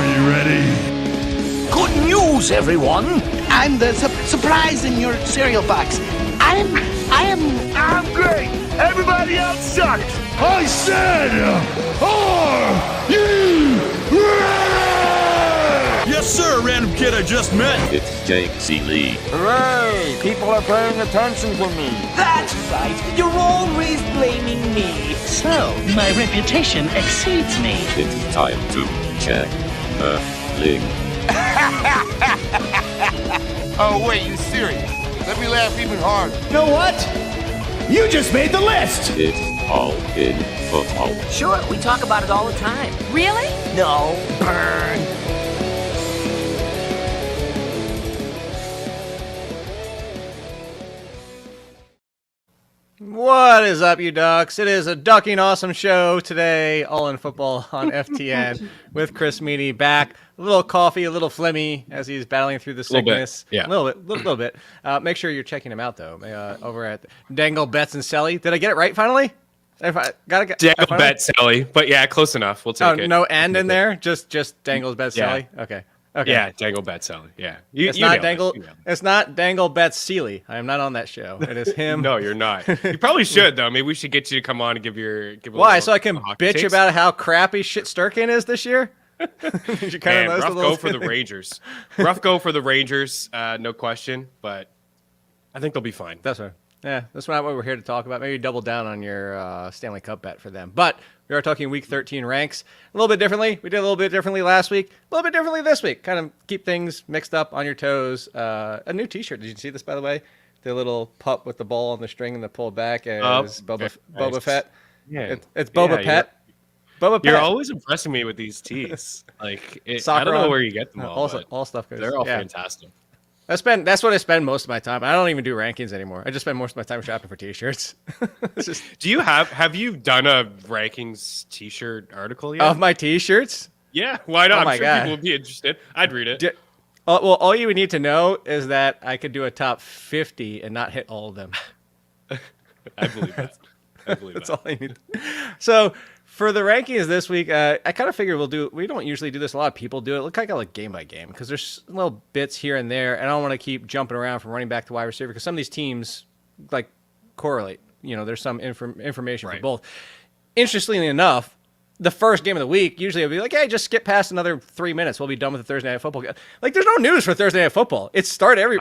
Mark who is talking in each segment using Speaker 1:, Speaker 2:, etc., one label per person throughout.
Speaker 1: Are you ready?
Speaker 2: Good news, everyone!
Speaker 3: I'm the surprise in your cereal box. I'm
Speaker 2: great! Everybody else sucks!
Speaker 1: I said, are you ready?
Speaker 4: Yes, sir, random kid I just met.
Speaker 5: It's Ciely.
Speaker 2: Hooray! People are paying attention to me. That's right. You're always blaming me.
Speaker 6: So, my reputation exceeds me.
Speaker 5: It's time to check the link.
Speaker 7: Oh, wait, you serious? Let me laugh even harder.
Speaker 8: You know what? You just made the list!
Speaker 5: It's all in football.
Speaker 6: Sure, we talk about it all the time.
Speaker 9: Really?
Speaker 6: No, burn.
Speaker 10: What is up, you ducks? It is a ducking awesome show today, all in football on FTN with Chris Meaney back. A little coffee, a little phlegmy as he's battling through the sickness.
Speaker 11: Yeah.
Speaker 10: A little bit. Make sure you're checking him out, though, over at Dangle Bets and Ciely. Did I get it right finally?
Speaker 11: Dangle Bet Ciely, but yeah, close enough. We'll take it.
Speaker 10: No end in there? Just Dangle Bet Ciely? Okay.
Speaker 11: Yeah, Dangle Bet Ciely. Yeah.
Speaker 10: It's not Dangle. It's not Dangle Bet Ciely. I am not on that show. It is him.
Speaker 11: No, you're not. You probably should though. Maybe we should get you to come on and give
Speaker 10: Why? So I can bitch about how crappy shit Sturkin is this year.
Speaker 11: Man, rough go for the Rangers. Rough go for the Rangers. No question. But I think they'll be fine.
Speaker 10: That's right. Yeah, that's not what we're here to talk about. Maybe double down on your Stanley Cup bet for them. But we are talking Week 13 ranks a little bit differently. We did a little bit differently last week, a little bit differently this week. Kind of keep things mixed up on your toes. A new T-shirt. Did you see this, by the way? The little pup with the ball on the string and the pull back as Boba Fett.
Speaker 11: Yeah,
Speaker 10: it's Boba Pet. Boba Pet.
Speaker 11: You're always impressing me with these tees. Like I don't know where you get them all
Speaker 10: stuff goes.
Speaker 11: They're all fantastic.
Speaker 10: That's what I spend most of my time. I don't even do rankings anymore. I just spend most of my time shopping for T-shirts.
Speaker 11: Do you have you done a rankings T-shirt article yet?
Speaker 10: Of my T-shirts?
Speaker 11: Yeah, why not?
Speaker 10: Oh
Speaker 11: I'm sure people would be interested. I'd read it.
Speaker 10: Well, all you would need to know is that I could do a top 50 and not hit all of them.
Speaker 11: I believe that.
Speaker 10: That's all I need. So for the rankings this week, I kind of figured we don't usually do this. A lot of people do it. Look like game by game because there's little bits here and there. And I don't want to keep jumping around from running back to wide receiver because some of these teams like correlate. You know, there's some information for both. Interestingly enough, the first game of the week, usually I'll be like, hey, just skip past another 3 minutes. We'll be done with the Thursday Night Football. Like, there's no news for Thursday Night Football. It's start every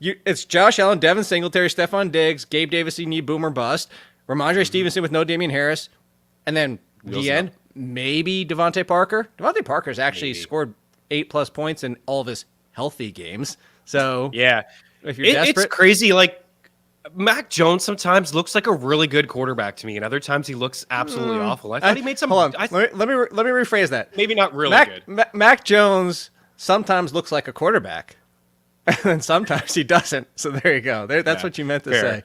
Speaker 10: it's Josh Allen, Devin Singletary, Stephon Diggs, Gabe Davis, you need boom or bust, Ramondre Stevenson with no Damian Harris, and then the end, maybe Devontae Parker. Devontae Parker's actually scored 8+ points in all of his healthy games. So
Speaker 11: yeah,
Speaker 10: if you're desperate,
Speaker 11: it's crazy. Like Mac Jones sometimes looks like a really good quarterback to me, and other times he looks absolutely awful. I thought he made some.
Speaker 10: Hold on, let me rephrase that.
Speaker 11: Maybe not really
Speaker 10: good. Mac Jones sometimes looks like a quarterback, and sometimes he doesn't. So there you go. That's what you meant to say.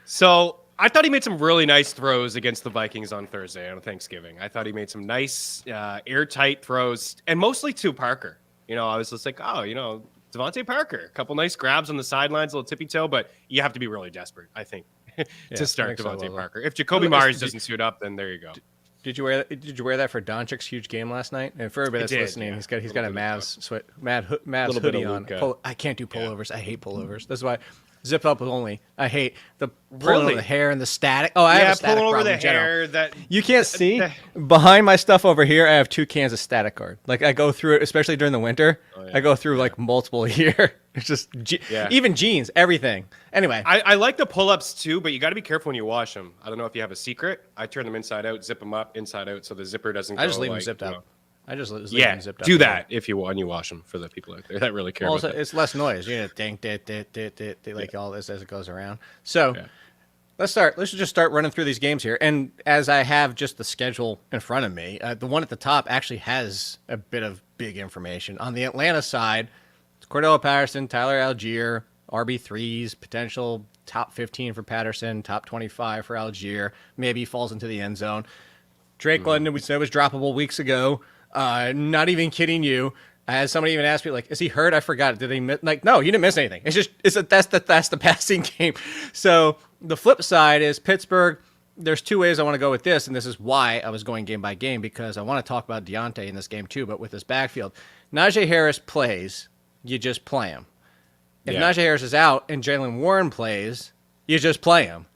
Speaker 11: So I thought he made some really nice throws against the Vikings on Thursday on Thanksgiving. I thought he made some nice airtight throws, and mostly to Parker. You know, I was just like, Devontae Parker, a couple nice grabs on the sidelines, a little tippy toe, but you have to be really desperate, I think, to start Devontae Parker. If Jacoby Myers doesn't suit up, then there you go.
Speaker 10: Did you wear that for Doncic's huge game last night? And for everybody that's listening, he's got a Mavs hoodie on. I can't do pullovers. I hate pullovers. That's why. Zip up only. I hate the pulling over the hair and the static. Oh, I have a static
Speaker 11: pulling over
Speaker 10: problem
Speaker 11: the hair. That
Speaker 10: you can't see behind my stuff over here. I have 2 cans of Static Guard. Like I go through it, especially during the winter. I go through like multiple a year. It's just even jeans, everything. Anyway,
Speaker 11: I like the pull-ups too, but you got to be careful when you wash them. I don't know if you have a secret. I turn them inside out, zip them up inside out, so the zipper doesn't.
Speaker 10: I just leave them zipped up. I just leave them zipped up.
Speaker 11: Do that if you wash them for the people out there that really care.
Speaker 10: Also,
Speaker 11: about that.
Speaker 10: it's less noise. You know, ding, like all this as it goes around. So let's start. Let's just start running through these games here. And as I have just the schedule in front of me, the one at the top actually has a bit of big information. On the Atlanta side, it's Cordell Patterson, Tyler Algier, RB3s, potential top 15 for Patterson, top 25 for Algier. Maybe he falls into the end zone. Drake London, we said was droppable weeks ago. Not even kidding you. As somebody even asked me, like, is he hurt? I forgot. Did he miss? Like, no, you didn't miss anything. That's the passing game. So the flip side is Pittsburgh, there's two ways I want to go with this, and this is why I was going game by game, because I want to talk about Deontay in this game too, but with this backfield. Najee Harris plays, you just play him. If Najee Harris is out and Jaylen Warren plays, you just play him.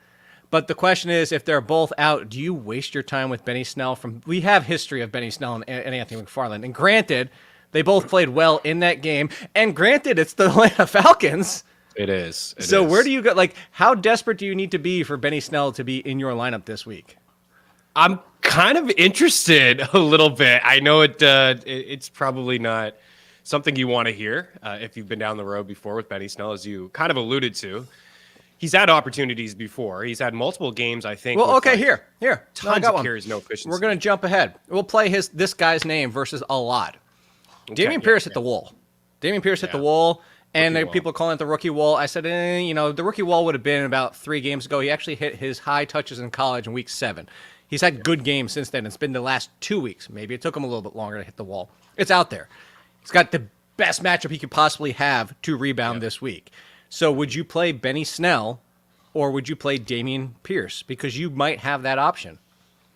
Speaker 10: But the question is, if they're both out, do you waste your time with Benny Snell? We have history of Benny Snell and Anthony McFarland. And granted, they both played well in that game. And granted, it's the Atlanta Falcons.
Speaker 11: It is.
Speaker 10: So where do you go? Like, how desperate do you need to be for Benny Snell to be in your lineup this week?
Speaker 11: I'm kind of interested a little bit. I know it's probably not something you want to hear if you've been down the road before with Benny Snell, as you kind of alluded to. He's had opportunities before. He's had multiple games, I think.
Speaker 10: Well, okay, here.
Speaker 11: Tons of carries, no efficiency.
Speaker 10: We're going to jump ahead. We'll play this guy's name versus a lot. Dameon Pierce hit the wall. Dameon Pierce hit the wall, and people are calling it the rookie wall. I said, the rookie wall would have been about 3 games ago. He actually hit his high touches in college in week 7. He's had good games since then. It's been the last 2 weeks. Maybe it took him a little bit longer to hit the wall. It's out there. He's got the best matchup he could possibly have to rebound this week. So would you play Benny Snell or would you play Dameon Pierce? Because you might have that option.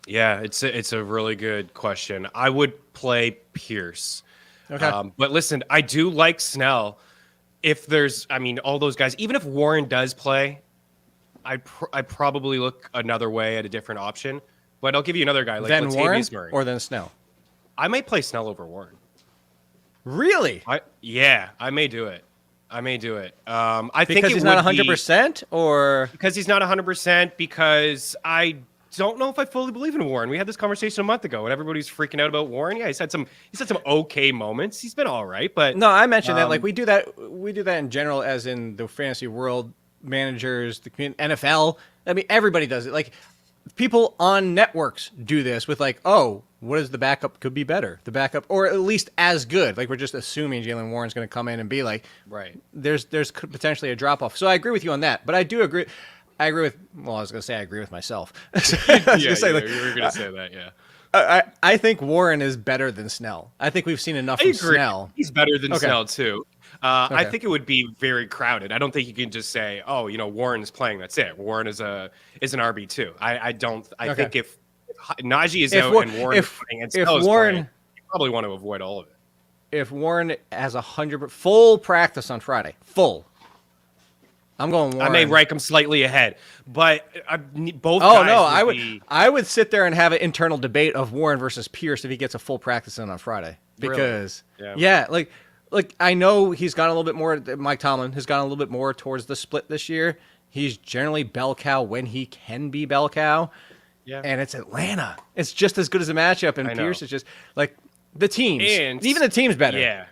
Speaker 11: Yeah, it's a really good question. I would play Pierce.
Speaker 10: Okay.
Speaker 11: But listen, I do like Snell. If there's, all those guys, even if Warren does play, I probably look another way at a different option. But I'll give you another guy. Like
Speaker 10: then Warren
Speaker 11: Murray.
Speaker 10: or then Snell?
Speaker 11: I might play Snell over Warren.
Speaker 10: Really?
Speaker 11: I may do it. I think
Speaker 10: because he's not 100%, or
Speaker 11: because he's not 100%. Because I don't know if I fully believe in Warren. We had this conversation a month ago, and everybody's freaking out about Warren. Yeah, he's had some okay moments. He's been all right, but
Speaker 10: no, I mentioned that like we do that in general, as in the fantasy world, managers, the NFL. Everybody does it. Like people on networks do this with like, oh, what is the backup could be better? The backup, or at least as good. Like we're just assuming Jaylen Warren's going to come in and be like,
Speaker 11: right.
Speaker 10: There's potentially a drop off. So I agree with you on that, but I do agree. I agree with. Well, I was going to say I agree with myself.
Speaker 11: You were going to say that. Yeah.
Speaker 10: I think Warren is better than Snell. I think we've seen enough from Snell.
Speaker 11: He's better than Snell too. I think it would be very crowded. I don't think you can just say, "Oh, Warren's playing. That's it." Warren is an RB2. I think if Najee is out and Warren is playing and Snell is playing, you probably want to avoid all of it.
Speaker 10: If Warren has 100 full practice on Friday, I'm going Warren.
Speaker 11: I may rank him slightly ahead, but both.
Speaker 10: Oh
Speaker 11: guys
Speaker 10: no, I would sit there and have an internal debate of Warren versus Pierce if he gets a full practice in on Friday, because like I know he's gone a little bit more. Mike Tomlin has gone a little bit more towards the split this year. He's generally bell cow when he can be bell cow. Yeah. And it's Atlanta. It's just as good as a matchup, and Pierce is just like the teams. And even the team's better.
Speaker 11: Yeah.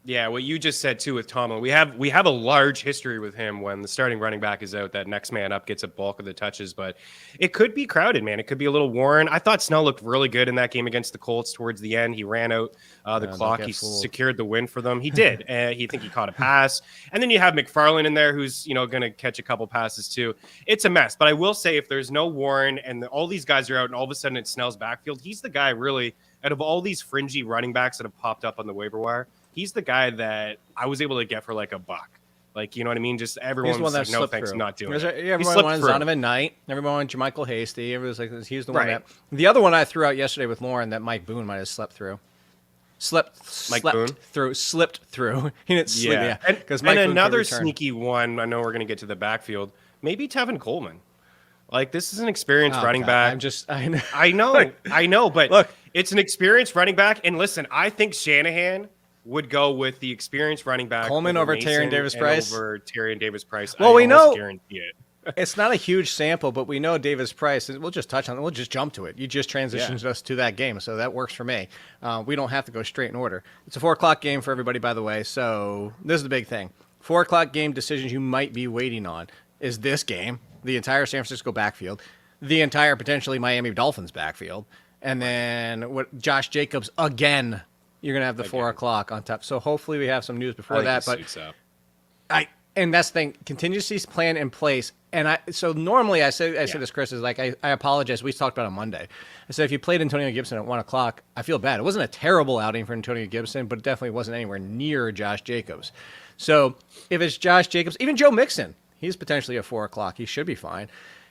Speaker 11: Yeah, what you just said too with Tomlin, we have a large history with him. When the starting running back is out, that next man up gets a bulk of the touches, but it could be crowded, man. It could be a little Warren. I thought Snell looked really good in that game against the Colts towards the end. He ran out the clock. He secured the win for them. He did. He caught a pass, and then you have McLaurin in there, who's going to catch a couple passes too. It's a mess. But I will say, if there's no Warren and all these guys are out, and all of a sudden it's Snell's backfield, he's the guy really out of all these fringy running backs that have popped up on the waiver wire. He's the guy that I was able to get for like $1. Like, you know what I mean? Just everyone's like, no, thanks, not doing it.
Speaker 10: Everyone wanted Zonovan Knight. Everyone wanted JaMychal Hasty. Everyone's like, he's the one that. The other one I threw out yesterday with Lauren that Mike Boone might have slipped through. Slipped through. He didn't sleep. Yeah.
Speaker 11: And another sneaky one, I know we're going to get to the backfield, maybe Tevin Coleman. Like, this is an experienced running back. I know, but look, it's an experienced running back. And listen, I think Shanahan would go with the experienced running back
Speaker 10: Coleman over Tyrion Davis-Price.
Speaker 11: Over Tyrion Davis-Price.
Speaker 10: Well, we know it's not a huge sample, but we know Davis-Price. We'll just touch on it. We'll just jump to it. You just transitioned us to that game, so that works for me. We don't have to go straight in order. It's a 4:00 game for everybody, by the way. So this is the big thing. 4:00 game decisions you might be waiting on is this game, the entire San Francisco backfield, the entire potentially Miami Dolphins backfield, and then what Josh Jacobs again. You're going to have the 4:00 on top. So hopefully we have some news before that. But and that's the thing, contingencies plan in place. And so normally I say this, Chris, is like, I apologize. We talked about it on Monday. I said, if you played Antonio Gibson at 1:00, I feel bad. It wasn't a terrible outing for Antonio Gibson, but it definitely wasn't anywhere near Josh Jacobs. So if it's Josh Jacobs, even Joe Mixon, he's potentially a 4:00. He should be fine.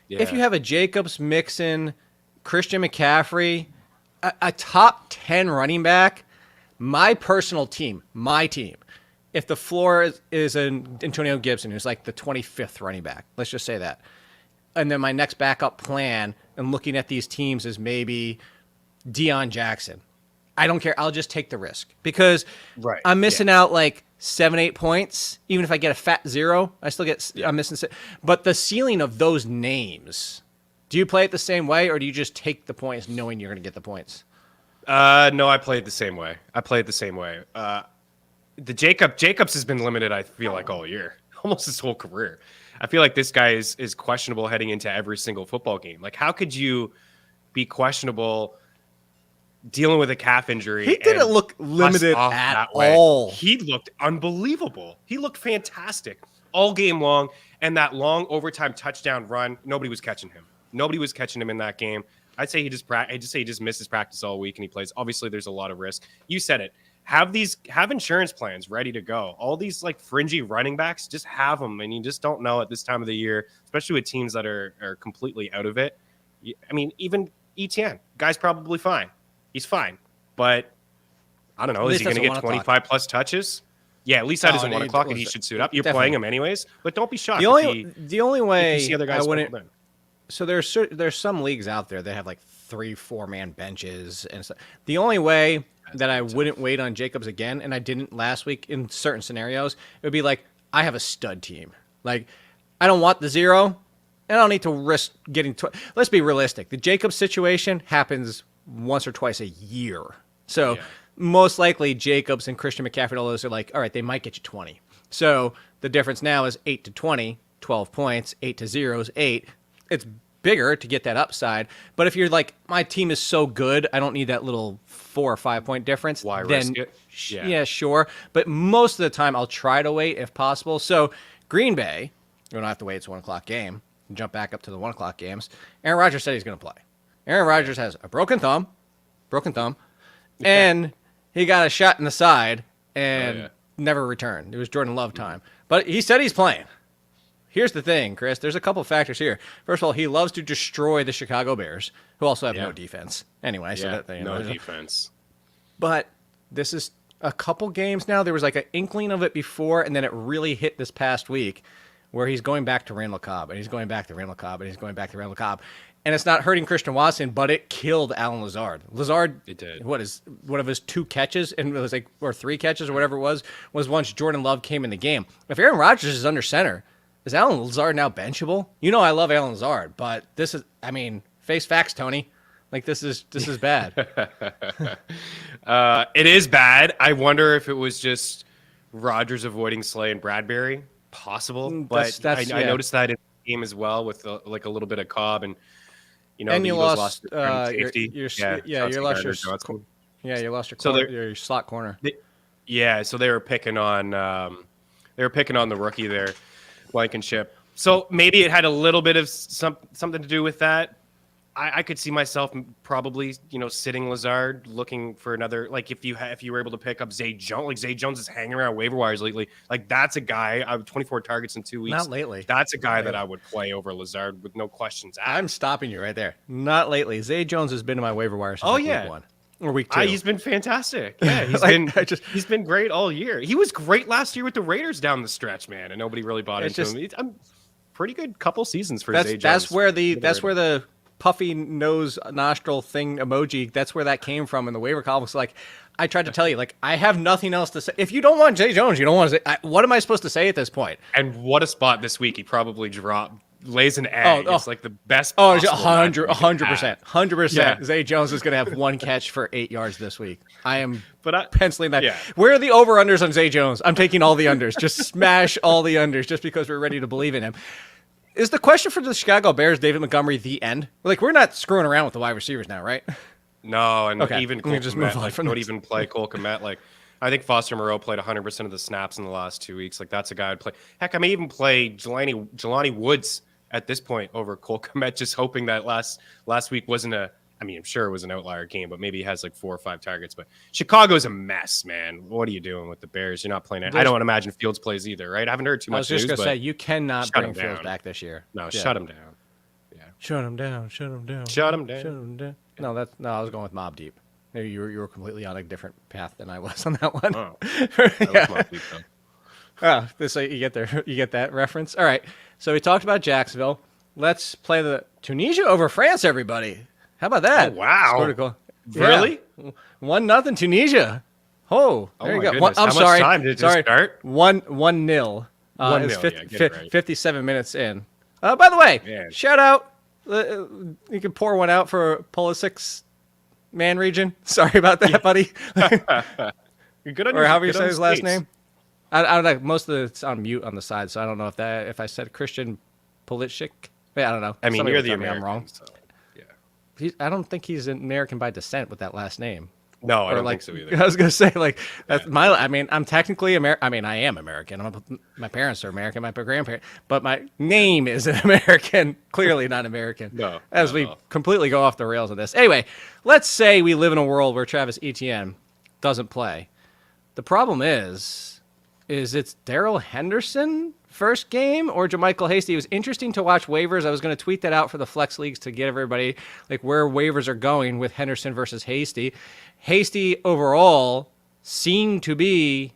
Speaker 10: if you have a Jacobs, Mixon, Christian McCaffrey, a top 10 running back, my team, if the floor is an Antonio Gibson, who's like the 25th running back, let's just say that. And then my next backup plan and looking at these teams is maybe Deion Jackson. I don't care. I'll just take the risk because I'm missing out like 7-8 points. Even if I get a fat 0, I still get, I'm missing. But the ceiling of those names, do you play it the same way or do you just take the points knowing you're going to get the points?
Speaker 11: No, I play it the same way. The Jacobs has been limited, I feel like, all year, almost his whole career. I feel like this guy is questionable heading into every single football game. Like, how could you be questionable dealing with a calf injury?
Speaker 10: He didn't look limited at all.
Speaker 11: He looked unbelievable. He looked fantastic all game long. And that long overtime touchdown run, nobody was catching him. Nobody was catching him in that game. I'd say he just misses practice all week and he plays. Obviously, there's a lot of risk. You said it. Have insurance plans ready to go. All these like fringy running backs, just have them. And you just don't know at this time of the year, especially with teams that are completely out of it. I mean, even Etienne, guy's probably fine. He's fine. But I don't know. Is he going to get 25 plus touches? Yeah, at least that isn't 1 o'clock and he should suit up. You're playing him anyways, but don't be shocked.
Speaker 10: The only way
Speaker 11: you see other guys
Speaker 10: so there's some leagues out there that have like 3-4 man benches and stuff. The only way that I wouldn't wait on Jacobs again, and I didn't last week in certain scenarios, it would be like, I have a stud team. Like, I don't want the 0, and I don't need to risk getting... Let's be realistic. The Jacobs situation happens once or twice a year. So most likely Jacobs and Christian McCaffrey, all those are like, all right, they might get you 20. So the difference now is 8 to 20, 12 points, 8 to 0 is 8. It's bigger to get that upside. But if you're like, my team is so good, I don't need that little 4 or 5 point difference.
Speaker 11: Why risk it?
Speaker 10: Yeah, sure. But most of the time, I'll try to wait if possible. So Green Bay, you don't have to wait. It's a 1 o'clock game. Jump back up to the 1 o'clock games. Aaron Rodgers said he's going to play. Aaron Rodgers has a broken thumb, and he got a shot in the side and never returned. It was Jordan Love time. But he said he's playing. Here's the thing, Chris. There's a couple factors here. First of all, he loves to destroy the Chicago Bears, who also have no defense. Anyway, so that thing.
Speaker 11: No defense.
Speaker 10: But this is a couple games now. There was like an inkling of it before, and then it really hit this past week where he's going back to Randall Cobb, and he's going back to Randall Cobb, and he's going back to Randall Cobb. And it's not hurting Christian Watson, but it killed Alan Lazard. Lazard,
Speaker 11: it did.
Speaker 10: What is one of his 2 catches, and it was like, or 3 catches or whatever it was once Jordan Love came in the game. If Aaron Rodgers is under center, is Alan Lazard now benchable? You know I love Alan Lazard, but this is, I mean, face facts, Tony. Like, this is bad.
Speaker 11: It is bad. I wonder if it was just Rodgers avoiding Slay and Bradbury. Possible, but I noticed that in the game as well with a little bit of Cobb and
Speaker 10: you lost
Speaker 11: safety.
Speaker 10: You lost your slot corner.
Speaker 11: So they were picking on the rookie there, Blankenship. So maybe it had a little bit of something to do with that. I could see myself probably, sitting Lazard, looking for another. Like if you were able to pick up Zay Jones, like Zay Jones is hanging around waiver wires lately. Like that's a guy. I have 24 targets in 2 weeks.
Speaker 10: Not lately.
Speaker 11: That's a guy that I would play over Lazard with no questions asked.
Speaker 10: I'm stopping you right there. Not lately. Zay Jones has been in my waiver wires since week 1 or week 2.
Speaker 11: He's been fantastic. Yeah, he's been great all year. He was great last year with the Raiders down the stretch, man, and nobody really bought into him. I'm pretty good couple seasons for Zay Jones.
Speaker 10: That's where the puffy nose nostril thing emoji, that's where that came from in the waiver column. So like, I tried to tell you, like, I have nothing else to say. If you don't want Zay Jones, you don't want to say, what am I supposed to say at this point?
Speaker 11: And what a spot this week. He probably lays an egg. It's like the best.
Speaker 10: 100%. Yeah. Zay Jones is going to have 1 catch for 8 yards this week. I am penciling that. Yeah. Where are the over-unders on Zay Jones? I'm taking all the unders. Just smash all the unders just because we're ready to believe in him. Is the question for the Chicago Bears, David Montgomery, the end? Like, we're not screwing around with the wide receivers now, right?
Speaker 11: No, and even Cole
Speaker 10: just
Speaker 11: Kmet,
Speaker 10: move on from
Speaker 11: don't
Speaker 10: this.
Speaker 11: even play Cole Kmet. Like, I think Foster Moreau played 100% of the snaps in the last 2 weeks. Like, that's a guy I'd play. Heck, I may even play Jelani Woods at this point over Cole Kmet, just hoping that last week wasn't I'm sure it was an outlier game, but maybe he has like 4 or 5 targets. But Chicago's a mess, man. What are you doing with the Bears? You're not playing it. I don't imagine Fields plays either, right? I haven't heard too much.
Speaker 10: I was just going to say, you cannot bring Fields back this year.
Speaker 11: No, shut him down. Yeah.
Speaker 10: Shut him down. Shut him down.
Speaker 11: Shut him down.
Speaker 10: Shut him down. No, I was going with Mobb Deep. Maybe you were completely on a different path than I was on that one.
Speaker 11: Oh,
Speaker 10: yeah.
Speaker 11: Mobb Deep, though.
Speaker 10: So you get that reference. All right. So we talked about Jacksonville. Let's play the Tunisia over France, everybody. How about that?
Speaker 11: Oh, wow.
Speaker 10: Scored a goal.
Speaker 11: Really?
Speaker 10: Yeah. 1-0 Tunisia. Oh, there you go.
Speaker 11: Goodness.
Speaker 10: I'm
Speaker 11: How
Speaker 10: sorry.
Speaker 11: much time did it start?
Speaker 10: 1-0.
Speaker 11: 1-0, yeah, get it right.
Speaker 10: 57 minutes in. By the way,
Speaker 11: Man.
Speaker 10: shout out. You can pour one out for Pulisic's man region. Sorry about that, buddy.
Speaker 11: You're good on
Speaker 10: or
Speaker 11: your,
Speaker 10: however you
Speaker 11: good
Speaker 10: say
Speaker 11: on
Speaker 10: his last
Speaker 11: states.
Speaker 10: name. I don't know. Most of it's on mute on the side, so I don't know if I said Christian Pulisic. I don't know.
Speaker 11: I mean,
Speaker 10: Somebody
Speaker 11: you're
Speaker 10: will
Speaker 11: the
Speaker 10: tell me
Speaker 11: American.
Speaker 10: I'm wrong.
Speaker 11: So, yeah.
Speaker 10: I don't think he's an American by descent with that last name.
Speaker 11: No, I
Speaker 10: Or
Speaker 11: don't
Speaker 10: like,
Speaker 11: think so either.
Speaker 10: I was gonna say like that's my. I mean, I'm technically American. I mean, I am American. My parents are American. My grandparents, but my name isn't American. Clearly not American.
Speaker 11: No,
Speaker 10: As
Speaker 11: not
Speaker 10: we
Speaker 11: at all.
Speaker 10: completely go off the rails of this. Anyway, let's say we live in a world where Travis Etienne doesn't play. The problem is it's Darrell Henderson first game or JaMychal Hasty. It was interesting to watch waivers. I was going to tweet that out for the flex leagues to get everybody like where waivers are going with Henderson versus Hasty. Hasty overall seems to be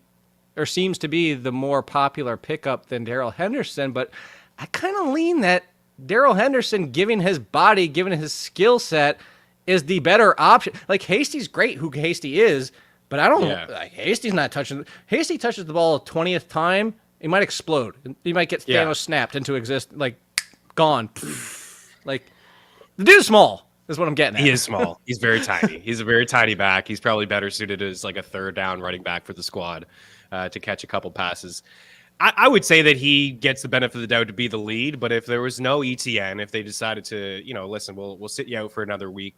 Speaker 10: the more popular pickup than Darrell Henderson, but I kind of lean that Darrell Henderson, given his body, given his skill set, is the better option. Like Hasty's great, who Hasty is, but I don't. Like, Hasty's not touching. Hasty touches the ball a 20th time, he might explode. He might get Thanos snapped into like gone. Like the dude's small. Is what I'm getting at.
Speaker 11: He is small. He's very tiny. He's a very tiny back. He's probably better suited as like a third down running back for the squad to catch a couple passes. I would say that he gets the benefit of the doubt to be the lead, but if there was no Etienne, if they decided to, listen, we'll sit you out for another week,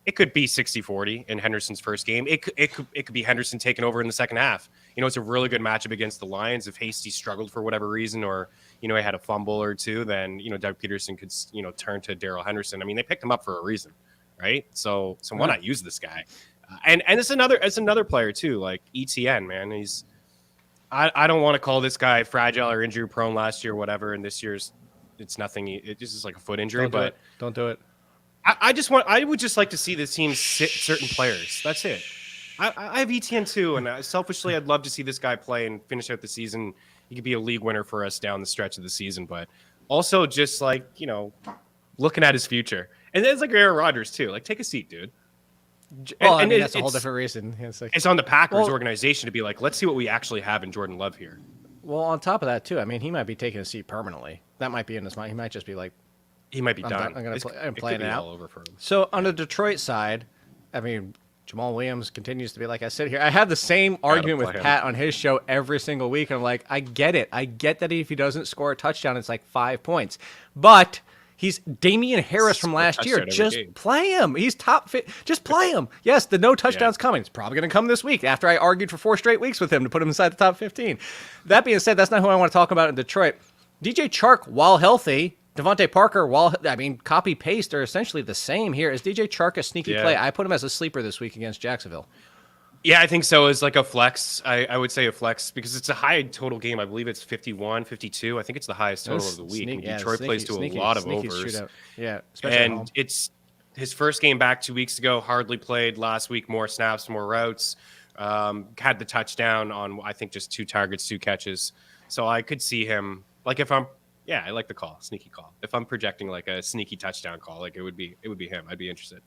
Speaker 11: it could be 60-40 in Henderson's first game. It could be Henderson taking over in the second half. It's a really good matchup against the Lions. If Hasty struggled for whatever reason, or he had a fumble or two, then Doug Peterson could turn to Darrell Henderson. I mean, they picked him up for a reason, right? So why not use this guy? And it's another player too, like Etienne, man. I don't want to call this guy fragile or injury prone last year, whatever. And this year's it's nothing. It's just like a foot injury,
Speaker 10: Don't do it.
Speaker 11: I would just like to see this team sit certain players. That's it. I have Etienne too, and selfishly, I'd love to see this guy play and finish out the season. He could be a league winner for us down the stretch of the season, but also just like, looking at his future. And it's like Aaron Rodgers too. Like, take a seat, dude.
Speaker 10: Well, I mean, that's a whole different reason.
Speaker 11: It's on the Packers organization to be like, let's see what we actually have in Jordan Love here.
Speaker 10: Well, on top of that too, I mean, he might be taking a seat permanently. That might be in his mind. He might just be like,
Speaker 11: he might be done.
Speaker 10: I'm playing it out.
Speaker 11: All over for him.
Speaker 10: So on the Detroit side, I mean, Jamal Williams continues to be like I sit here. I have the same argument with Pat on his show every single week. And I'm like, I get it. I get that if he doesn't score a touchdown, it's like 5 points. But he's Damian Harris from last year. Just play him. He's top fit. Just play him. Yes, the no touchdowns coming. It's probably going to come this week after I argued for 4 straight weeks with him to put him inside the top 15. That being said, that's not who I want to talk about in Detroit. DJ Chark, while healthy, Devontae Parker, copy paste are essentially the same here. Is DJ Chark a sneaky play? I put him as a sleeper this week against Jacksonville.
Speaker 11: Yeah, I think so. As like a flex, I would say a flex because it's a high total game. I believe it's 51, 52. I think it's the highest total of the week. Detroit plays to a lot of overs.
Speaker 10: Yeah,
Speaker 11: and it's his first game back 2 weeks ago. Hardly played last week. More snaps, more routes. Had the touchdown on I think just 2 targets, 2 catches. So I could see him like if I'm. Yeah, I like the call, sneaky call. If I'm projecting like a sneaky touchdown call, like it would be him. I'd be interested.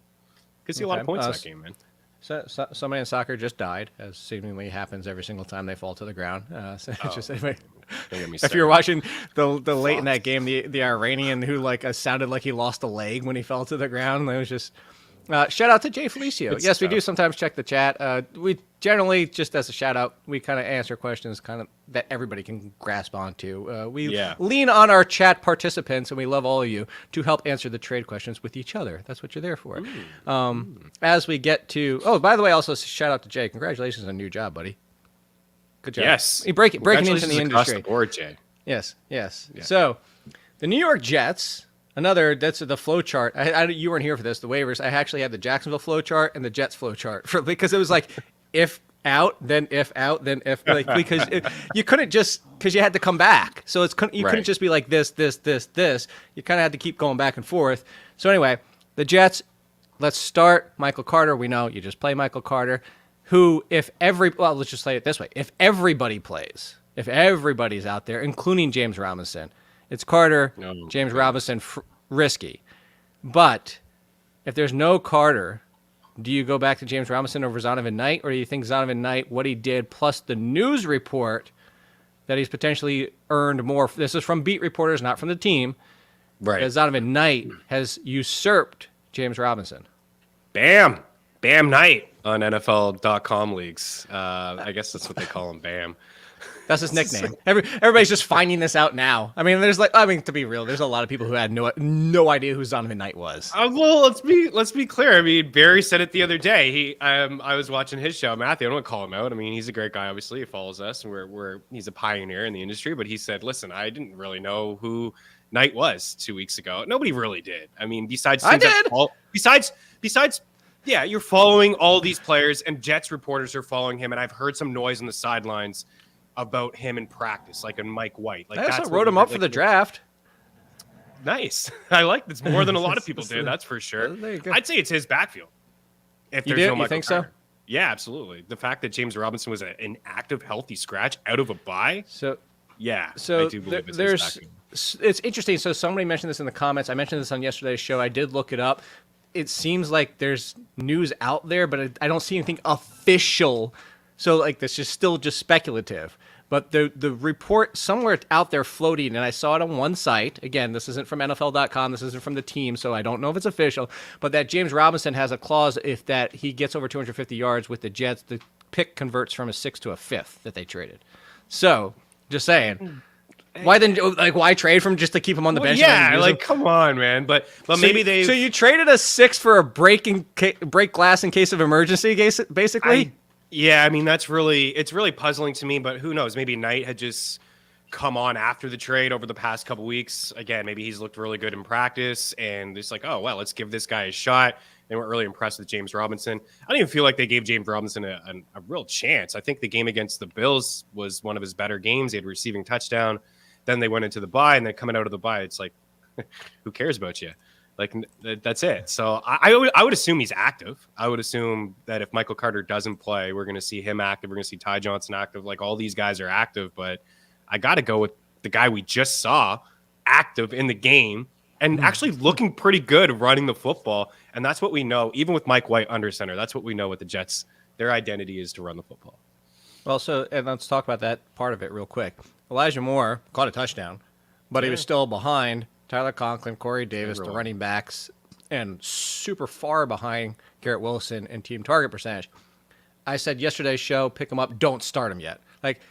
Speaker 11: Could see a lot of points in that game, man.
Speaker 10: So somebody in soccer just died, as seemingly happens every single time they fall to the ground. If you're watching the late in that game, the Iranian who sounded like he lost a leg when he fell to the ground, it was just. Shout out to Jay Felicio. Yes, we do sometimes check the chat. We generally, just as a shout out, we kind of answer questions kind of that everybody can grasp onto. We lean on our chat participants, and we love all of you to help answer the trade questions with each other. That's what you're there for. As we get to, by the way, also shout out to Jay. Congratulations on a new job, buddy. Good job.
Speaker 11: Yes,
Speaker 10: breaking into the industry.
Speaker 11: The board, Jay.
Speaker 10: Yes. Yeah. So, the New York Jets. That's the flow chart. You weren't here for this, the waivers. I actually had the Jacksonville flow chart and the Jets flow chart because it was like, if out, then if out, then if, like, because you couldn't just, because you had to come back. So you couldn't just be like this. You kind of had to keep going back and forth. So anyway, the Jets, let's start Michael Carter. We know you just play Michael Carter, who let's just say it this way. If everybody plays, if everybody's out there, including James Robinson, it's Carter, James Robinson, risky. But if there's no Carter, do you go back to James Robinson over Zonovan Knight, or do you think Zonovan Knight, what he did, plus the news report that he's potentially earned more? This is from beat reporters, not from the team.
Speaker 11: Right.
Speaker 10: That Zonovan Knight has usurped James Robinson.
Speaker 11: Bam Knight on NFL.com leagues. I guess that's what they call him, Bam.
Speaker 10: That's his nickname. Everybody's just finding this out now. I mean, to be real, there's a lot of people who had no idea who Zonovan Knight was.
Speaker 11: Well, let's be clear. I mean, Barry said it the other day. I was watching his show, Matthew. I don't want to call him out. I mean, he's a great guy. Obviously, he follows us, and he's a pioneer in the industry. But he said, "Listen, I didn't really know who Knight was 2 weeks ago. Nobody really did. I mean, besides, yeah, you're following all these players, and Jets reporters are following him. And I've heard some noise on the sidelines about him in practice, like in Mike White. Like,
Speaker 10: I also wrote him up for the draft.
Speaker 11: Nice. I like this more than a lot of people did. That's for sure. I'd say it's his backfield. If
Speaker 10: you
Speaker 11: there's no
Speaker 10: you think
Speaker 11: Carter.
Speaker 10: So?
Speaker 11: Yeah, absolutely. The fact that James Robinson was an active, healthy scratch out of a bye.
Speaker 10: So
Speaker 11: I do believe it's his backfield.
Speaker 10: It's interesting. So somebody mentioned this in the comments. I mentioned this on yesterday's show. I did look it up. It seems like there's news out there, but I don't see anything official. So like this is still just speculative. But the report somewhere out there floating, and I saw it on one site. Again, this isn't from NFL.com. This isn't from the team, so I don't know if it's official. But that James Robinson has a clause if that he gets over 250 yards with the Jets, the pick converts from a 6th to a 5th that they traded. So, just saying. Why trade for him just to keep him on the bench?
Speaker 11: Yeah, come on, man. But maybe they.
Speaker 10: So you traded a 6th for a break glass in case of emergency, basically.
Speaker 11: Yeah, I mean it's really puzzling to me. But who knows? Maybe Knight had just come on after the trade over the past couple weeks. Again, maybe he's looked really good in practice, and it's like, oh well, let's give this guy a shot. They weren't really impressed with James Robinson. I don't even feel like they gave James Robinson a real chance. I think the game against the Bills was one of his better games. He had a receiving touchdown. Then they went into the bye, and then coming out of the bye, it's like, who cares about you? Like, that's it. So I would assume he's active. I would assume that if Michael Carter doesn't play, we're going to see him active. We're going to see Ty Johnson active. Like, all these guys are active. But I got to go with the guy we just saw active in the game and actually looking pretty good running the football. And that's what we know. Even with Mike White under center, that's what we know with the Jets. Their identity is to run the football.
Speaker 10: Well, and let's talk about that part of it real quick. Elijah Moore caught a touchdown, but he was still behind Tyler Conklin, Corey Davis, the running backs, and super far behind Garrett Wilson in team target percentage. I said yesterday's show, pick him up, don't start him yet. Like,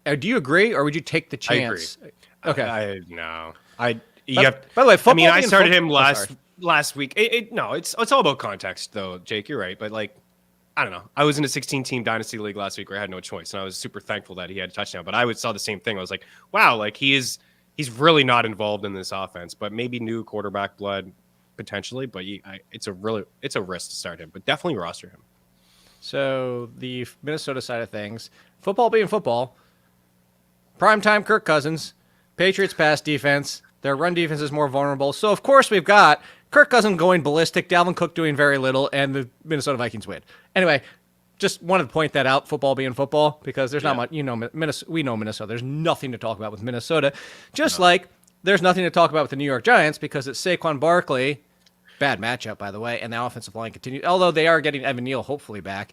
Speaker 10: do you agree, or would you take the chance?
Speaker 11: I agree.
Speaker 10: Okay.
Speaker 11: No.
Speaker 10: By the way, football.
Speaker 11: I mean, I started him last week. It's all about context, though, Jake. You're right, but like, I don't know. I was in a 16-team dynasty league last week where I had no choice, and I was super thankful that he had a touchdown. But I saw the same thing. I was like, wow, like he's really not involved in this offense. But maybe new quarterback blood potentially. But it's a risk to start him. But definitely roster him.
Speaker 10: So the Minnesota side of things, football being football, primetime Kirk Cousins, Patriots pass defense. Their run defense is more vulnerable. So, of course, we've got Kirk Cousins going ballistic, Dalvin Cook doing very little, and the Minnesota Vikings win. Anyway, just wanted to point that out, football being football, because there's not much, we know Minnesota. There's nothing to talk about with Minnesota. Just like there's nothing to talk about with the New York Giants, because it's Saquon Barkley, bad matchup, by the way, and the offensive line continues, although they are getting Evan Neal hopefully back.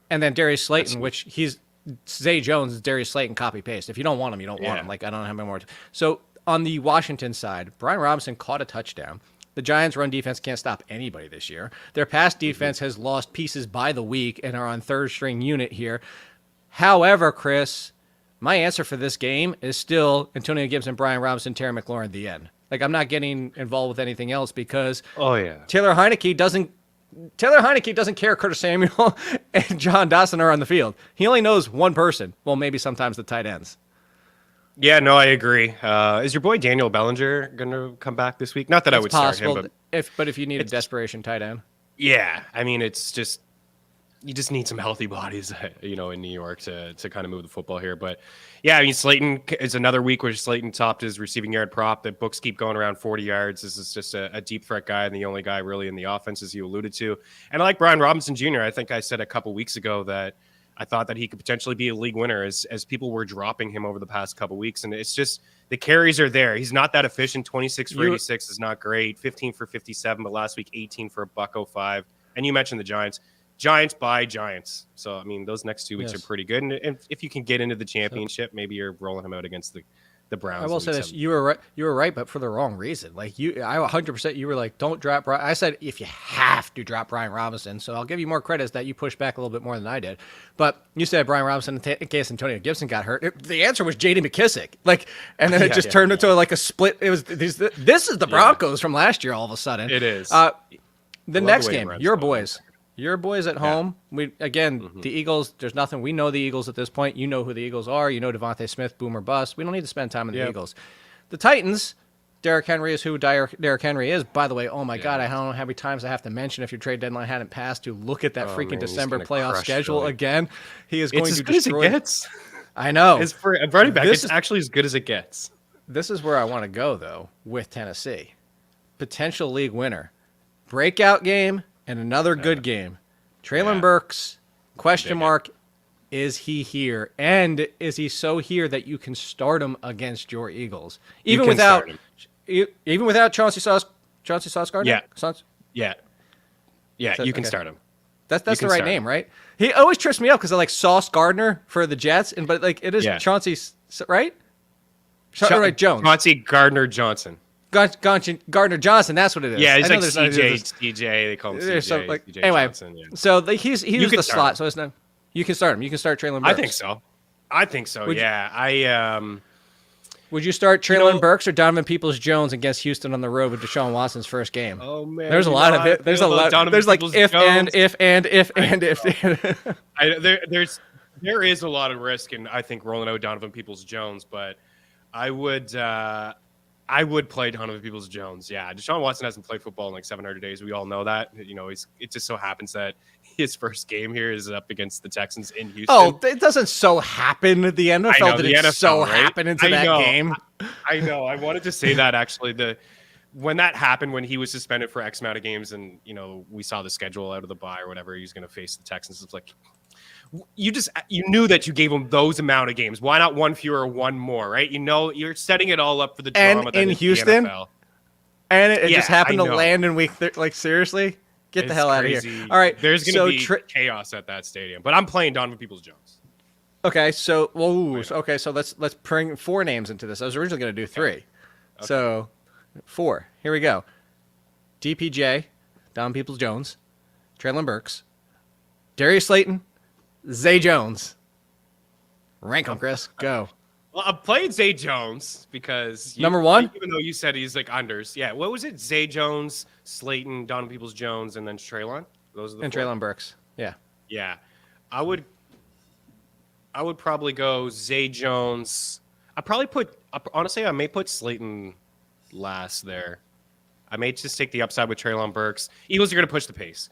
Speaker 10: And then Darius Slayton, which he's Zay Jones, Darius Slayton copy-paste. If you don't want him, you don't want him. Like, I don't have any more. So, on the Washington side, Brian Robinson caught a touchdown. The Giants' run defense can't stop anybody this year. Their pass defense has lost pieces by the week and are on third-string unit here. However, Chris, my answer for this game is still Antonio Gibson, Brian Robinson, Terry McLaurin at the end. Like, I'm not getting involved with anything else because Taylor Heineke doesn't care Curtis Samuel and John Dawson are on the field. He only knows one person. Well, maybe sometimes the tight ends.
Speaker 11: Yeah, no, I agree. Is your boy Daniel Bellinger going to come back this week? Not that I would start him,
Speaker 10: but if you need a desperation tight end.
Speaker 11: Yeah, I mean, it's just you just need some healthy bodies, in New York to kind of move the football here. But yeah, I mean, Slayton is another week where Slayton topped his receiving yard prop. The books keep going around 40 yards. This is just a deep threat guy and the only guy really in the offense, as you alluded to. And I like Brian Robinson Jr. I think I said a couple weeks ago that I thought that he could potentially be a league winner as people were dropping him over the past couple weeks. And it's just the carries are there. He's not that efficient. 26 for 86 is not great. 15 for 57, but last week 18 for $105. And you mentioned the Giants. Giants by Giants. So, I mean, those next 2 weeks are pretty good. And if you can get into the championship, maybe you're rolling him out against the Browns.
Speaker 10: I will say this: you were right, but for the wrong reason. Like I 100%. You were like, don't drop. I said if you have to drop Brian Robinson, so I'll give you more credit that you pushed back a little bit more than I did. But you said Brian Robinson in case Antonio Gibson got hurt. The answer was J.D. McKissick. And then it just turned into like a split. It was this is the Broncos from last year. All of a sudden,
Speaker 11: it is.
Speaker 10: The next game, your boys. Your boys at home. The Eagles, there's nothing. We know the Eagles at this point. You know who the Eagles are. You know Devontae Smith, boom or bust. We don't need to spend time on the Eagles. The Titans, Derrick Henry is who Derrick Henry is. By the way, oh my God, I don't know how many times I have to mention if your trade deadline hadn't passed to look at that freaking December playoff schedule again. He is going to destroy.
Speaker 11: As good as it gets.
Speaker 10: I know.
Speaker 11: For a running back, it's actually as good as it gets.
Speaker 10: This is where I want to go, though, with Tennessee. Potential league winner. Breakout game. And another good game. Treylon Burks, question mark, is he here? And is he so here that you can start him against your Eagles? Even without Chauncey Sauce Gardner?
Speaker 11: Yeah. You can start him.
Speaker 10: That's the right name, right? He always trips me up because I like Sauce Gardner for the Jets, but like it is Chauncey, right? Right, Jones.
Speaker 11: Chauncey Gardner Johnson.
Speaker 10: Gardner Johnson, that's what it is.
Speaker 11: Yeah, he's like CJ. They call him CJ.
Speaker 10: Anyway,
Speaker 11: Johnson,
Speaker 10: so he's the slot. So it's not. You can start him. You can start Treylon Burks.
Speaker 11: I think so.
Speaker 10: Would you start Treylon Burks or Donovan Peoples-Jones against Houston on the road with Deshaun Watson's first game?
Speaker 11: Oh man,
Speaker 10: there's a lot of it. There's a lot. There's like if and.
Speaker 11: There is a lot of risk in I think rolling out Donovan Peoples-Jones, but I would play Donovan Peoples-Jones. Yeah, Deshaun Watson hasn't played football in like 700 days. We all know that. It just so happens that his first game here is up against the Texans in Houston.
Speaker 10: Oh, it doesn't so happen. The NFL didn't so happen into that game.
Speaker 11: I know. I wanted to say that actually. When that happened, when he was suspended for X amount of games, and we saw the schedule out of the bye or whatever, he's going to face the Texans. It's like you knew that you gave him those amount of games. Why not one fewer or one more, right? You're setting it all up for the drama
Speaker 10: in Houston. And it just happened to land in week like seriously? Get the hell out of here. All right.
Speaker 11: There's going to be chaos at that stadium. But I'm playing Donovan Peoples-Jones.
Speaker 10: Okay, so let's bring 4 names into this. I was originally going to do 3. Okay. So 4. Here we go. DPJ, Donovan Peoples-Jones, Treylon Burks, Darius Slayton, Zay Jones. Rank them, Chris. Go.
Speaker 11: Well, I'm playing Zay Jones because
Speaker 10: number 1.
Speaker 11: Even though you said he's like unders, yeah. What was it? Zay Jones, Slayton, Donovan Peoples-Jones, and then Treylon. Those are the 4.
Speaker 10: Treylon Burks. Yeah.
Speaker 11: Yeah. I would probably go Zay Jones. I may put Slayton last there. I may just take the upside with Treylon Burks. Eagles are going to push the pace.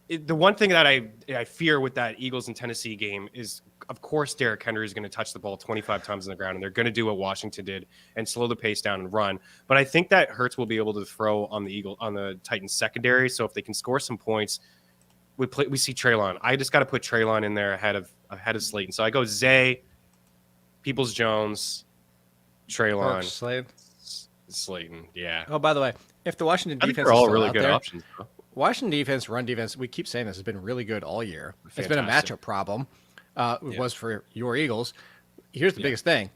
Speaker 11: The one thing that I fear with that Eagles and Tennessee game is, of course, Derrick Henry is going to touch the ball 25 times on the ground, and they're going to do what Washington did and slow the pace down and run. But I think that Hurts will be able to throw on the Titans secondary. So if they can score some points, we see Treylon. I just got to put Treylon in there ahead of Slayton. So I go Zay, Peoples-Jones, Treylon, Slayton. Yeah.
Speaker 10: Oh, by the way, if the Washington defense
Speaker 11: are all
Speaker 10: is
Speaker 11: really good options. Though.
Speaker 10: Washington defense, run defense, we keep saying this, has been really good all year. Fantastic. It's been a matchup problem. It was for your Eagles. Here's the biggest thing.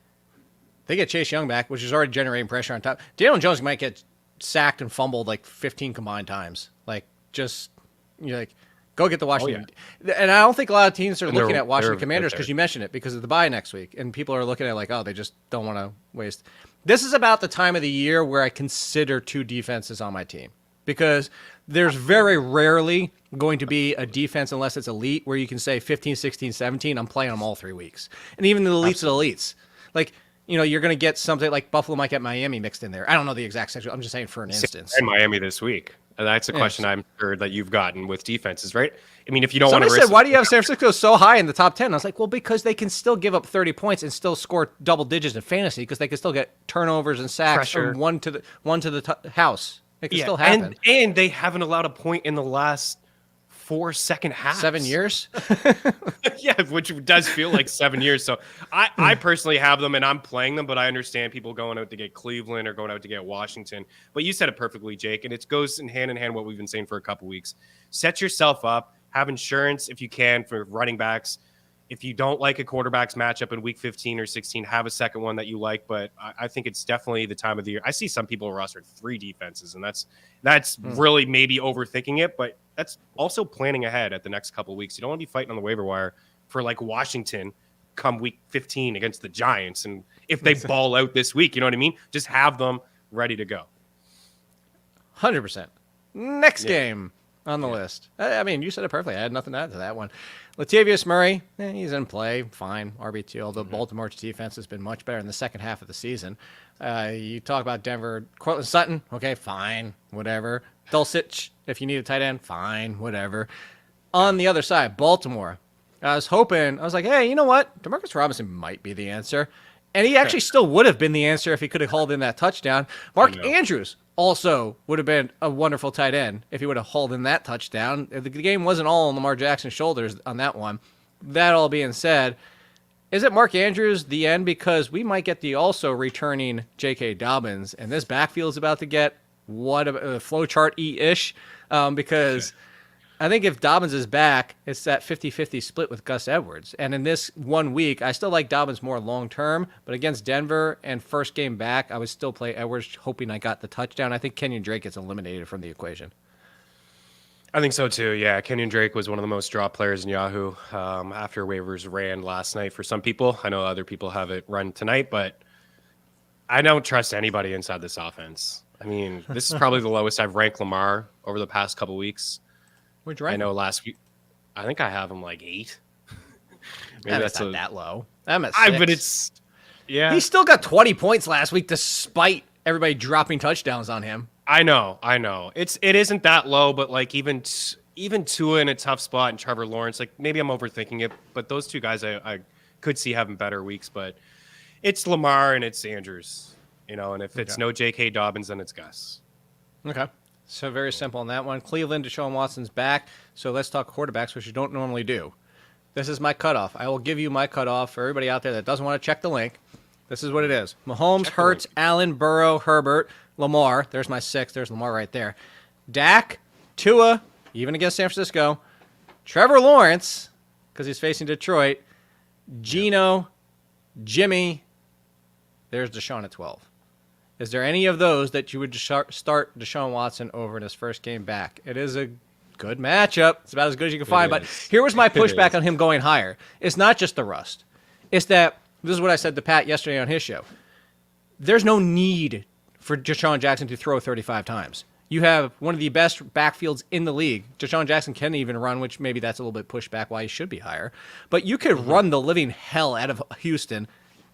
Speaker 10: They get Chase Young back, which is already generating pressure on top. Daniel Jones might get sacked and fumbled like 15 combined times. Like, just, go get the Washington. Oh, yeah. And I don't think a lot of teams are looking at Washington Commanders because you mentioned it because of the bye next week. And people are looking at it like, oh, they just don't want to waste. This is about the time of the year where I consider 2 defenses on my team. Because there's very rarely going to be a defense, unless it's elite, where you can say 15, 16, 17, I'm playing them all 3 weeks. And even the elites of elites. Like, you're going to get something like Buffalo might get Miami mixed in there. I don't know the exact schedule. I'm just saying for an instance.
Speaker 11: And Miami this week. And that's a question I'm sure that you've gotten with defenses, right? I mean, if you don't want to
Speaker 10: Somebody said, why do you have San Francisco so high in the top 10? I was like, well, because they can still give up 30 points and still score double digits in fantasy because they can still get turnovers and sacks from one to the house. It can still happen.
Speaker 11: And they haven't allowed a point in the last 4 second halves.
Speaker 10: 7 years?
Speaker 11: Yeah, which does feel like 7 years. So I personally have them and I'm playing them, but I understand people going out to get Cleveland or going out to get Washington. But you said it perfectly, Jake, and it goes in hand what we've been saying for a couple weeks. Set yourself up, have insurance if you can for running backs. If you don't like a quarterback's matchup in week 15 or 16, have a second one that you like. But I think it's definitely the time of the year. I see some people rostered 3 defenses, and that's really maybe overthinking it, but that's also planning ahead at the next couple of weeks. You don't want to be fighting on the waiver wire for like Washington come week 15 against the Giants. And if they ball out this week, you know what I mean? Just have them ready to go.
Speaker 10: 100%. Next game on the list. I mean, you said it perfectly. I had nothing to add to that one. Latavius Murray, he's in play. Fine. RB2, although Baltimore's defense has been much better in the second half of the season. You talk about Denver. Cortland Sutton, okay, fine. Whatever. Dulcich, if you need a tight end, fine. Whatever. On the other side, Baltimore. I was like, hey, you know what? DeMarcus Robinson might be the answer. And he actually still would have been the answer if he could have hauled in that touchdown. Mark Andrews also would have been a wonderful tight end if he would have hauled in that touchdown. The game wasn't all on Lamar Jackson's shoulders on that one. That all being said, is it Mark Andrews the end? Because we might get the also returning J.K. Dobbins, and this backfield's about to get what a flowchart-y-ish because I think if Dobbins is back, it's that 50-50 split with Gus Edwards. And in this 1 week, I still like Dobbins more long-term, but against Denver and first game back, I would still play Edwards, hoping I got the touchdown. I think Kenyon Drake gets eliminated from the equation.
Speaker 11: I think so, too. Yeah, Kenyon Drake was one of the most dropped players in Yahoo after waivers ran last night for some people. I know other people have it run tonight, but I don't trust anybody inside this offense. I mean, this is probably the lowest I've ranked Lamar over the past couple weeks.
Speaker 10: Where'd you rank
Speaker 11: I know last week, I think I have him like 8.
Speaker 10: Maybe that's not that low. I'm at 6.
Speaker 11: But it's,
Speaker 10: He still got 20 points last week despite everybody dropping touchdowns on him.
Speaker 11: I know. It isn't that low, but like even Tua in a tough spot and Trevor Lawrence, like maybe I'm overthinking it, but those two guys I could see having better weeks, but it's Lamar and it's Andrews, and if it's no J.K. Dobbins, then it's Gus.
Speaker 10: Okay. So very simple on that one. Cleveland, Deshaun Watson's back. So let's talk quarterbacks, which you don't normally do. This is my cutoff. I will give you my cutoff for everybody out there that doesn't want to check the link. This is what it is. Mahomes, Hurts, Allen, Burrow, Herbert, Lamar. There's my 6. There's Lamar right there. Dak, Tua, even against San Francisco. Trevor Lawrence, because he's facing Detroit. Geno, Jimmy. There's Deshaun at 12. Is there any of those that you would start Deshaun Watson over in his first game back? It is a good matchup. It's about as good as you can find. But here was my pushback on him going higher. It's not just the rust. It's that, this is what I said to Pat yesterday on his show. There's no need for Deshaun Jackson to throw 35 times. You have one of the best backfields in the league. Deshaun Jackson can even run, which maybe that's a little bit pushback why he should be higher. But you could run the living hell out of Houston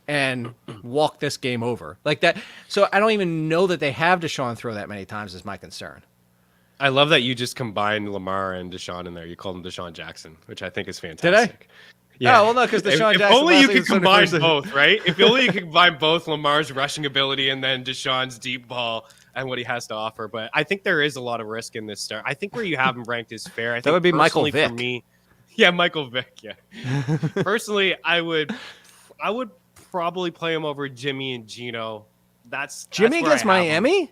Speaker 10: and walk this game over like that. So I don't even know that they have Deshaun throw that many times is my concern.
Speaker 11: I love that you just combined Lamar and Deshaun in there. You called him Deshaun Jackson, which I think is fantastic.
Speaker 10: Did I? Yeah. Oh, well, no, because Deshaun Jackson.
Speaker 11: If only you could combine both, right? If only you could combine both Lamar's rushing ability and then Deshaun's deep ball and what he has to offer. But I think there is a lot of risk in this start. I think where you have him ranked is fair. I think
Speaker 10: that would be Michael Vick.
Speaker 11: For me, yeah, Michael Vick. Yeah. Personally, I would probably play him over Jimmy and Geno. That's
Speaker 10: Jimmy against Miami.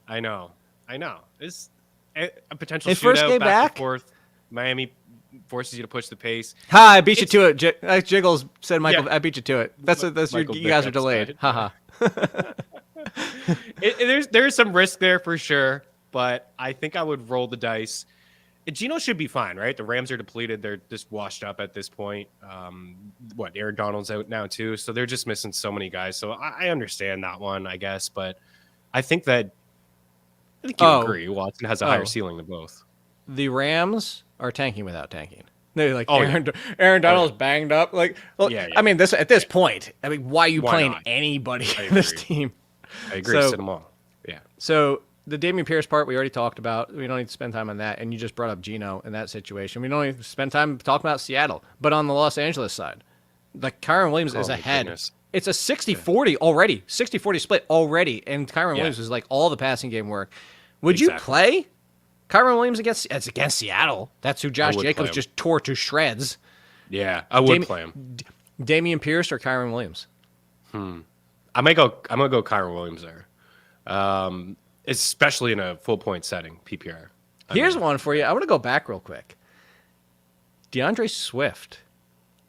Speaker 11: I know. It's a potential
Speaker 10: his
Speaker 11: shootout
Speaker 10: first game back
Speaker 11: and forth. Miami forces you to push the pace.
Speaker 10: Hi, I beat you to it. Jiggles said, "Michael, I beat you to it." That's you guys are delayed. Haha.
Speaker 11: There's some risk there for sure, but I think I would roll the dice. Geno should be fine, right? The Rams are depleted. They're just washed up at this point. Aaron Donald's out now too, so they're just missing so many guys. So I understand that one, I guess, but I think you agree. Watson has a higher ceiling than both.
Speaker 10: The Rams are tanking without tanking. They're like Aaron Donald's banged up. Like, I mean, at this point, why are you playing anybody in this team?
Speaker 11: I agree. Sit them all. Yeah.
Speaker 10: So the Dameon Pierce part we already talked about. We don't need to spend time on that. And you just brought up Geno in that situation. We don't need to spend time talking about Seattle. But on the Los Angeles side, like Kyren Williams is ahead.
Speaker 11: Goodness.
Speaker 10: It's a 60-40 already. 60-40 split already. And Kyren Williams is like all the passing game work. Would you play Kyren Williams against Seattle? That's who Josh Jacobs just tore to shreds.
Speaker 11: Yeah, I would play him.
Speaker 10: Dameon Pierce or Kyren Williams?
Speaker 11: I'm gonna go Kyren Williams there. Especially in a full point setting, PPR.
Speaker 10: Here's one for you. I want to go back real quick. DeAndre Swift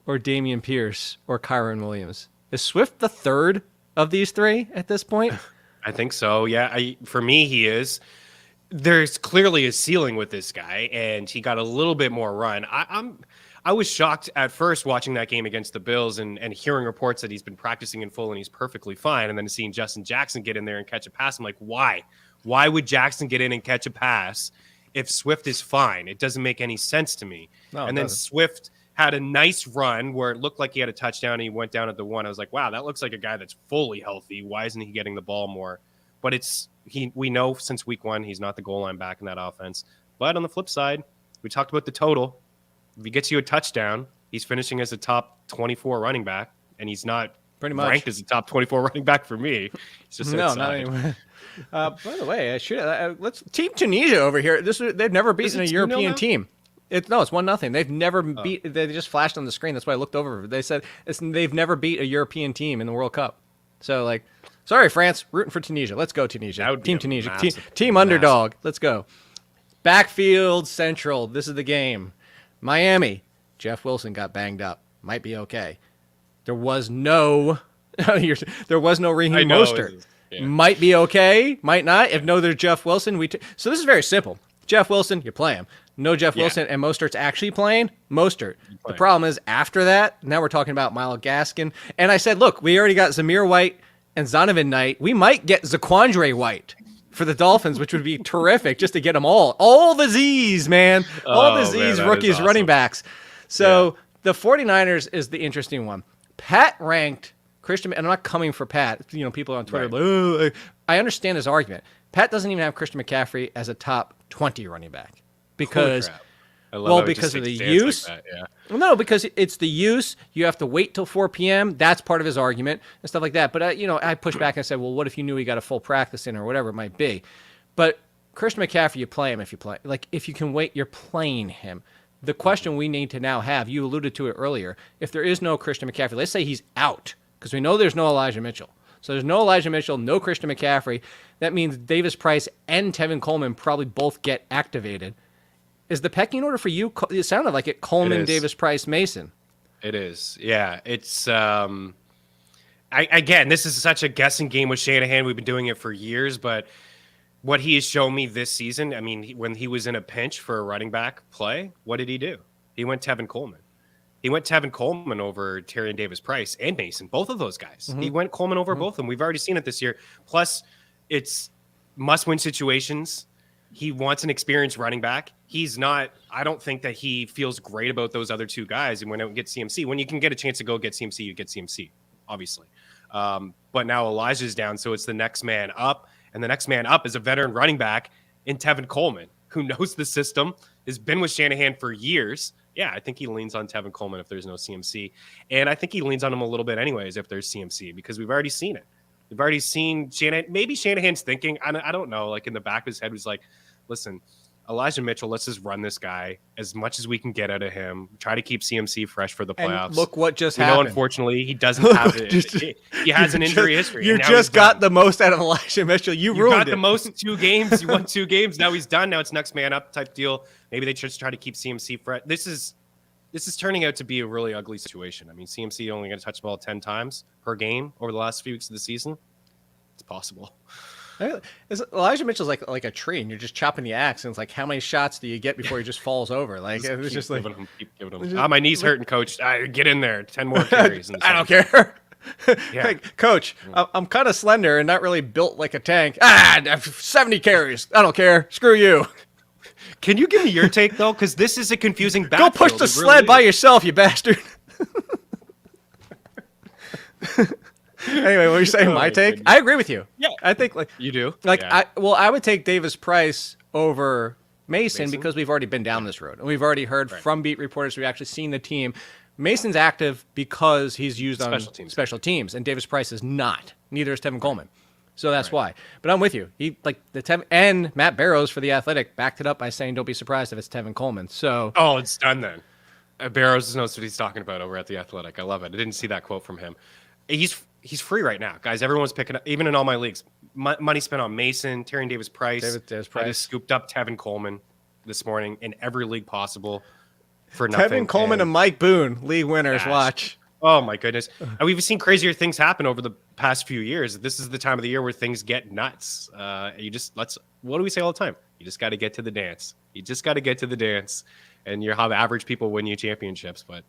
Speaker 10: or Dameon Pierce or Kyren Williams? Is Swift the third of these three at this point?
Speaker 11: I think so. Yeah, for me, he is. There's clearly a ceiling with this guy, and he got a little bit more run. I was shocked at first watching that game against the Bills and hearing reports that he's been practicing in full and he's perfectly fine, and then seeing Justin Jackson get in there and catch a pass. I'm like, why? Why would Jackson get in and catch a pass if Swift is fine? It doesn't make any sense to me. No, and then Swift had a nice run where it looked like he had a touchdown and he went down at the one. I was like, wow, that looks like a guy that's fully healthy. Why isn't he getting the ball more? But we know since week one he's not the goal line back in that offense. But on the flip side, we talked about the total. If he gets you a touchdown, he's finishing as a top 24 running back, and he's not
Speaker 10: pretty much
Speaker 11: ranked as a top 24 running back for me. He's just
Speaker 10: not anymore. By the way, let's Team Tunisia over here. They've never beaten a European team. It's 1-0. They've never beat. They just flashed on the screen. That's why I looked over. They said they've never beat a European team in the World Cup. So sorry France, rooting for Tunisia. Let's go Tunisia. Team Tunisia. Team underdog. Let's go. Backfield Central. This is the game. Miami. Jeff Wilson got banged up. Might be okay. There was no Raheem Mostert. Might be okay. Might not. If no, there's Jeff Wilson. So this is very simple. Jeff Wilson, you play him. No Jeff Wilson, and Mostert's actually playing. Mostert. The problem is after that, now we're talking about Myles Gaskin. And I said, look, we already got Zamir White and Zonovan Knight. We might get Zaquandre White for the Dolphins, which would be terrific just to get them all the Z's, man. All the Z's rookies awesome. Running backs. So the 49ers is the interesting one. Pat ranked Christian, and I'm not coming for Pat. People on Twitter, I understand his argument. Pat doesn't even have Christian McCaffrey as a top 20 running back because because of the use. Like No, because it's the use. You have to wait till 4 p.m. That's part of his argument and stuff like that. But I pushed back and I said, well, what if you knew he got a full practice in or whatever it might be? But Christian McCaffrey, you play him if you play. If you can wait, you're playing him. The question we need to now have, you alluded to it earlier, if there is no Christian McCaffrey, let's say he's out, because we know there's no Elijah Mitchell. So there's no Elijah Mitchell, no Christian McCaffrey. That means Davis Price and Tevin Coleman probably both get activated. Is the pecking order for you? It sounded like it. Coleman, Davis Price, Mason.
Speaker 11: It is. Yeah. It's again, this is such a guessing game with Shanahan. We've been doing it for years, but what he has shown me this season, I mean, when he was in a pinch for a running back play, what did he do? He went Tevin Coleman. He went Tevin Coleman over Tyrion Davis Price and Mason, both of those guys. Mm-hmm. He went Coleman over both of them. We've already seen it this year. Plus, it's must-win situations. He wants an experienced running back. He's not – I don't think that he feels great about those other two guys. And when it gets CMC, when you can get a chance to go get CMC, you get CMC, obviously. But now Elijah's down, so it's the next man up. And the next man up is a veteran running back in Tevin Coleman, who knows the system, has been with Shanahan for years. Yeah, I think he leans on Tevin Coleman if there's no CMC. And I think he leans on him a little bit anyways if there's CMC, because we've already seen it. We've already seen Shanahan. Maybe Shanahan's thinking, I don't know, like in the back of his head was like, listen, Elijah Mitchell, let's just run this guy as much as we can get out of him. Try to keep CMC fresh for the playoffs.
Speaker 10: And look what just happened.
Speaker 11: Unfortunately, he doesn't have it. He has an injury history.
Speaker 10: You just got the most out of Elijah Mitchell. You ruined
Speaker 11: got the most in 2 games. You won 2 games. Now he's done. Now it's next man up type deal. Maybe they just try to keep CMC fresh. This is turning out to be a really ugly situation. I mean, CMC only going to touch the ball 10 times per game over the last few weeks of the season. It's possible.
Speaker 10: Elijah Mitchell's like a tree, and you're just chopping the axe, and it's like, how many shots do you get before he just falls over? Like it's just like
Speaker 11: keep giving him. My knee's hurting, coach. Get in there. 10 more carries.
Speaker 10: I don't care. Yeah. Hey, coach, I'm kind of slender and not really built like a tank. 70 carries. I don't care. Screw you.
Speaker 11: Can you give me your take though? Because this is a confusing backfield.
Speaker 10: Go push the sled by yourself, you bastard. Anyway, what you're saying, my take? I agree with you.
Speaker 11: Yeah.
Speaker 10: I think like
Speaker 11: You do?
Speaker 10: Like
Speaker 11: Yeah.
Speaker 10: I would take Davis Price over Mason because we've already been down this road and we've already heard from beat reporters. We've actually seen the team. Mason's active because he's used on special teams, and Davis Price is not. Neither is Tevin Coleman. So that's why. But I'm with you. He like the Tevin and Matt Barrows for The Athletic backed it up by saying, "Don't be surprised if it's Tevin Coleman." So
Speaker 11: it's done then. Barrows knows what he's talking about over at The Athletic. I love it. I didn't see that quote from him. He's free right now, guys. Everyone's picking up, even in all my leagues. Money spent on Mason, Tyrion Davis Price.
Speaker 10: Davis Price.
Speaker 11: I just scooped up Tevin Coleman this morning in every league possible for nothing.
Speaker 10: Tevin Coleman and Mike Boone, league winners. Watch.
Speaker 11: Oh my goodness. And we've seen crazier things happen over the past few years. This is the time of the year where things get nuts. What do we say all the time? You just got to get to the dance. You just got to get to the dance, and you have average people win you championships, but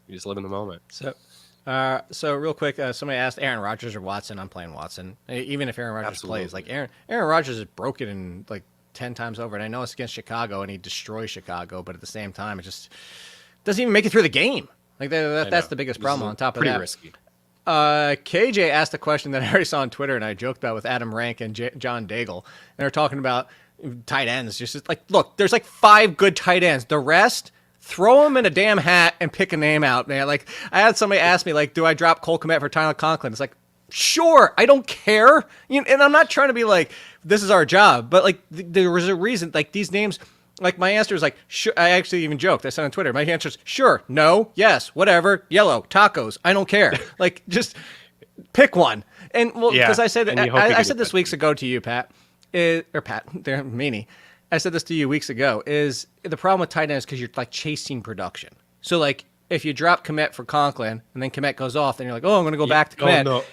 Speaker 11: you just live in the moment.
Speaker 10: So real quick, somebody asked Aaron Rodgers or Watson. I'm playing Watson. Even if Aaron Rodgers plays, like Aaron Rodgers is broken in like 10 times over, and I know it's against Chicago, and he destroys Chicago, but at the same time, it just doesn't even make it through the game. Like that's the biggest problem. On top of that,
Speaker 11: pretty risky.
Speaker 10: KJ asked a question that I already saw on Twitter, and I joked about with Adam Rank and John Daigle, and they're talking about tight ends. Just like, look, there's like 5 good tight ends. The rest, throw them in a damn hat and pick a name out, man. Like, I had somebody ask me, like, do I drop Cole Kmet for Tyler Conklin? It's like, sure, I don't care. And I'm not trying to be like, this is our job, but like, there was a reason. Like, these names. Like, my answer is like, sure. I actually even joked. I said on Twitter, my answer is sure, no, yes, whatever, yellow, tacos. I don't care. Like, just pick one. And well, because I said I said this weeks ago to you, Pat, Meaney. I said this to you weeks ago. Is the problem with tight ends because you're like chasing production. So like, if you drop Kmet for Conklin and then Kmet goes off, then you're like, oh, I'm going to go back to Kmet,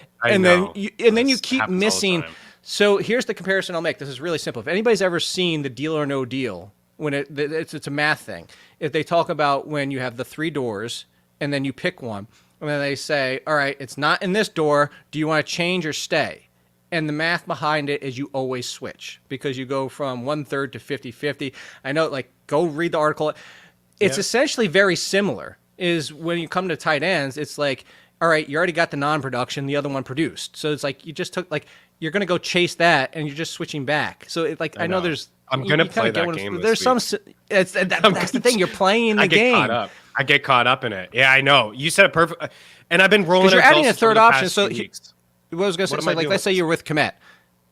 Speaker 10: then you keep missing. So here's the comparison I'll make. This is really simple. If anybody's ever seen the Deal or No Deal. When it's a math thing. If they talk about when you have the 3 doors and then you pick one, and then they say, all right, it's not in this door. Do you want to change or stay? And the math behind it is you always switch because you go from 1/3 to 50-50. I know, like, go read the article. It's essentially very similar. Is when you come to tight ends, it's like, all right, you already got the non-production, the other one produced. So it's like you just took, like, you're going to go chase that and you're just switching back. So it, like, I know there's.
Speaker 11: I'm going to play that game.
Speaker 10: There's some. That's the thing. You're playing the game.
Speaker 11: I get caught up in it. Yeah, I know. You said it perfect. And I've been rolling.
Speaker 10: You're adding a third option. So what I was going to say,
Speaker 11: like,
Speaker 10: let's say you're with Kmet.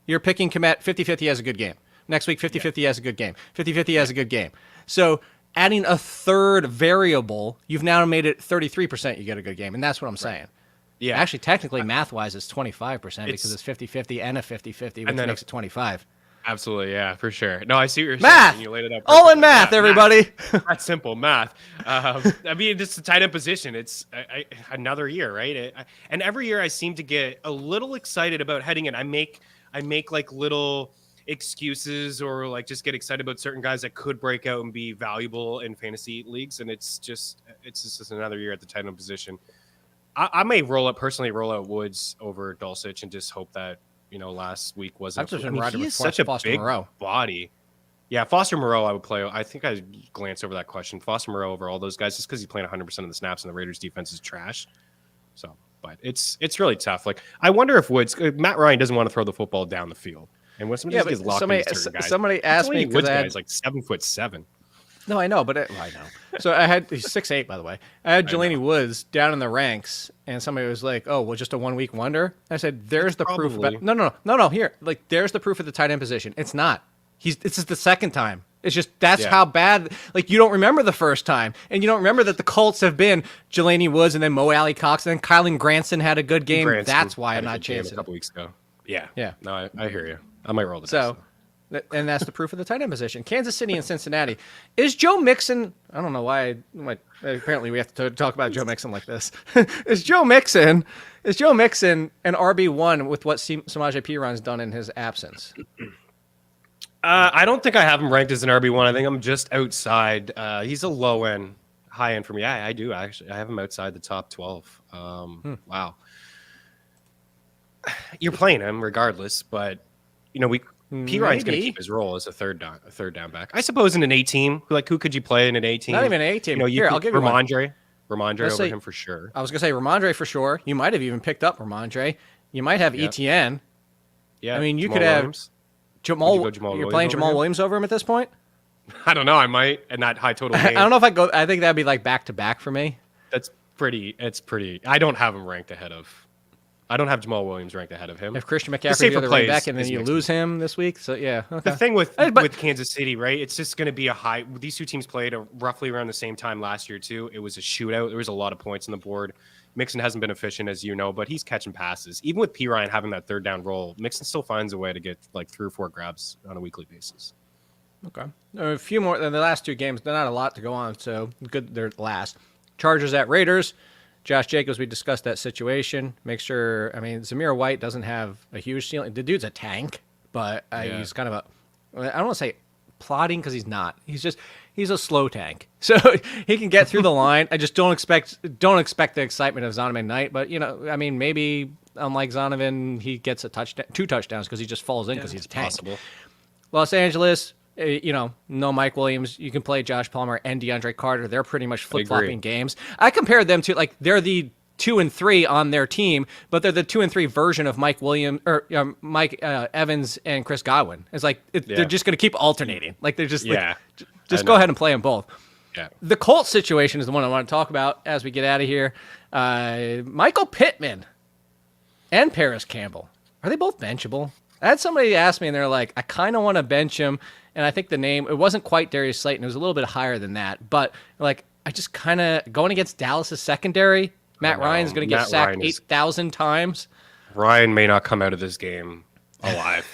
Speaker 10: You're picking Kmet 50-50 has a good game. Next week, 50-50 has a good game. 50-50 has a good game. So adding a third variable, you've now made it 33% you get a good game. And that's what I'm saying. Yeah. Actually, technically, math-wise, it's 25% because it's 50-50 and a 50-50, which makes it 25.
Speaker 11: Absolutely, yeah, for sure. No, I see what you're
Speaker 10: saying.
Speaker 11: Math! You laid it up
Speaker 10: all in math, everybody.
Speaker 11: That's simple, math. I mean, it's a tight end position. It's another year, right? And every year I seem to get a little excited about heading in. I make like little excuses or like just get excited about certain guys that could break out and be valuable in fantasy leagues. And it's just another year at the tight end position. I may roll out Woods over Dulcich and just hope that, last week wasn't. He is such a big body. Yeah, Foster Moreau I would play. I think I glanced over that question. Foster Moreau over all those guys just because he's playing 100% of the snaps and the Raiders defense is trash. So, but it's really tough. Like, I wonder if Matt Ryan doesn't want to throw the football down the field. And when somebody gets locked into certain guys.
Speaker 10: Somebody asked me
Speaker 11: Woods guy's like 7'7".
Speaker 10: No, I know, but I know. So I had he's 6'8", by the way. I had Jelani Woods down in the ranks, and somebody was like, "Oh, well, just a 1 week wonder." I said, "There's the proof." No. Here, like, there's the proof of the tight end position. It's not. This is the second time. It's just that's how bad. Like, you don't remember the first time, and you don't remember that the Colts have been Jelani Woods and then Mo Alley Cox, and then Kylan Granson had a good game. That's why I'm not chancing.
Speaker 11: A couple weeks ago. Yeah. No, I hear you. I might roll the dice.
Speaker 10: And that's the proof of the tight end position. Kansas City and Cincinnati. Is Joe Mixon? I don't know why. Apparently, we have to talk about Joe Mixon like this. Is Joe Mixon an RB1 with what Samaje Perine done in his absence?
Speaker 11: I don't think I have him ranked as an RB1. I think I'm just outside. He's a low end, high end for me. Yeah, I do actually. I have him outside the top 12. Wow. You're playing him regardless, but P. Ryan's going to keep his role as a third down back. I suppose in an A team, who could you play in an A team?
Speaker 10: Not even an A team.
Speaker 11: I'll give you Ramondre over him for sure.
Speaker 10: I was going to say Ramondre for sure. You might have even picked up Ramondre. You might have Etienne.
Speaker 11: Yeah.
Speaker 10: I mean, you
Speaker 11: Jamal
Speaker 10: could
Speaker 11: Williams.
Speaker 10: have Jamal.
Speaker 11: Would you go Jamal
Speaker 10: You're
Speaker 11: Williams
Speaker 10: playing
Speaker 11: over
Speaker 10: Jamal
Speaker 11: him?
Speaker 10: Williams over him at this point?
Speaker 11: I don't know. I might in that high total game.
Speaker 10: I don't know if I go. I think that'd be like back to back for me.
Speaker 11: That's pretty. It's pretty. I don't have him ranked ahead of. I don't have Jamal Williams ranked ahead of him.
Speaker 10: If Christian
Speaker 11: The
Speaker 10: McCaffrey's
Speaker 11: safer
Speaker 10: the other
Speaker 11: play
Speaker 10: running back
Speaker 11: is-
Speaker 10: and then
Speaker 11: is
Speaker 10: you
Speaker 11: Mixon.
Speaker 10: lose him this week, so yeah. Okay.
Speaker 11: The thing with
Speaker 10: But-
Speaker 11: Kansas City, right? It's just going to be a high. These two teams played roughly around the same time last year too. It was a shootout. There was a lot of points on the board. Mixon hasn't been efficient, as you know, but he's catching passes. Even with P. Ryan having that third down role, Mixon still finds a way to get like 3 or 4 grabs on a weekly basis.
Speaker 10: Okay. A few more than the last 2 games. They're not a lot to go on, so good. They're last. Chargers at Raiders. Josh Jacobs, we discussed that situation. Make sure, I mean, Zamir White doesn't have a huge ceiling. The dude's a tank, but he's kind of I don't want to say plodding because he's not. He's a slow tank. So he can get through the line. I just don't expect the excitement of Zonovan Knight. But, I mean, maybe unlike Zonovan, he gets a touchdown, 2 touchdowns because he just falls in because he's a tank.
Speaker 11: Possible.
Speaker 10: Los Angeles, no Mike Williams. You can play Josh Palmer and DeAndre Carter. They're pretty much flip-flopping games. I compared them to, they're the 2 and 3 on their team, but they're the 2 and 3 version of Mike Williams or Mike Evans and Chris Godwin. It's they're just going to keep alternating. They're just just go ahead and play them both.
Speaker 11: Yeah.
Speaker 10: The Colts situation is the one I want to talk about as we get out of here. Michael Pittman and Paris Campbell, are they both benchable? I had somebody ask me, and they're like, I kind of want to bench him, and I think the name, it wasn't quite Darius Slayton. It was a little bit higher than that, but I just kind of, going against Dallas' secondary, Matt Ryan's going to get sacked 8,000 times.
Speaker 11: Ryan may not come out of this game alive.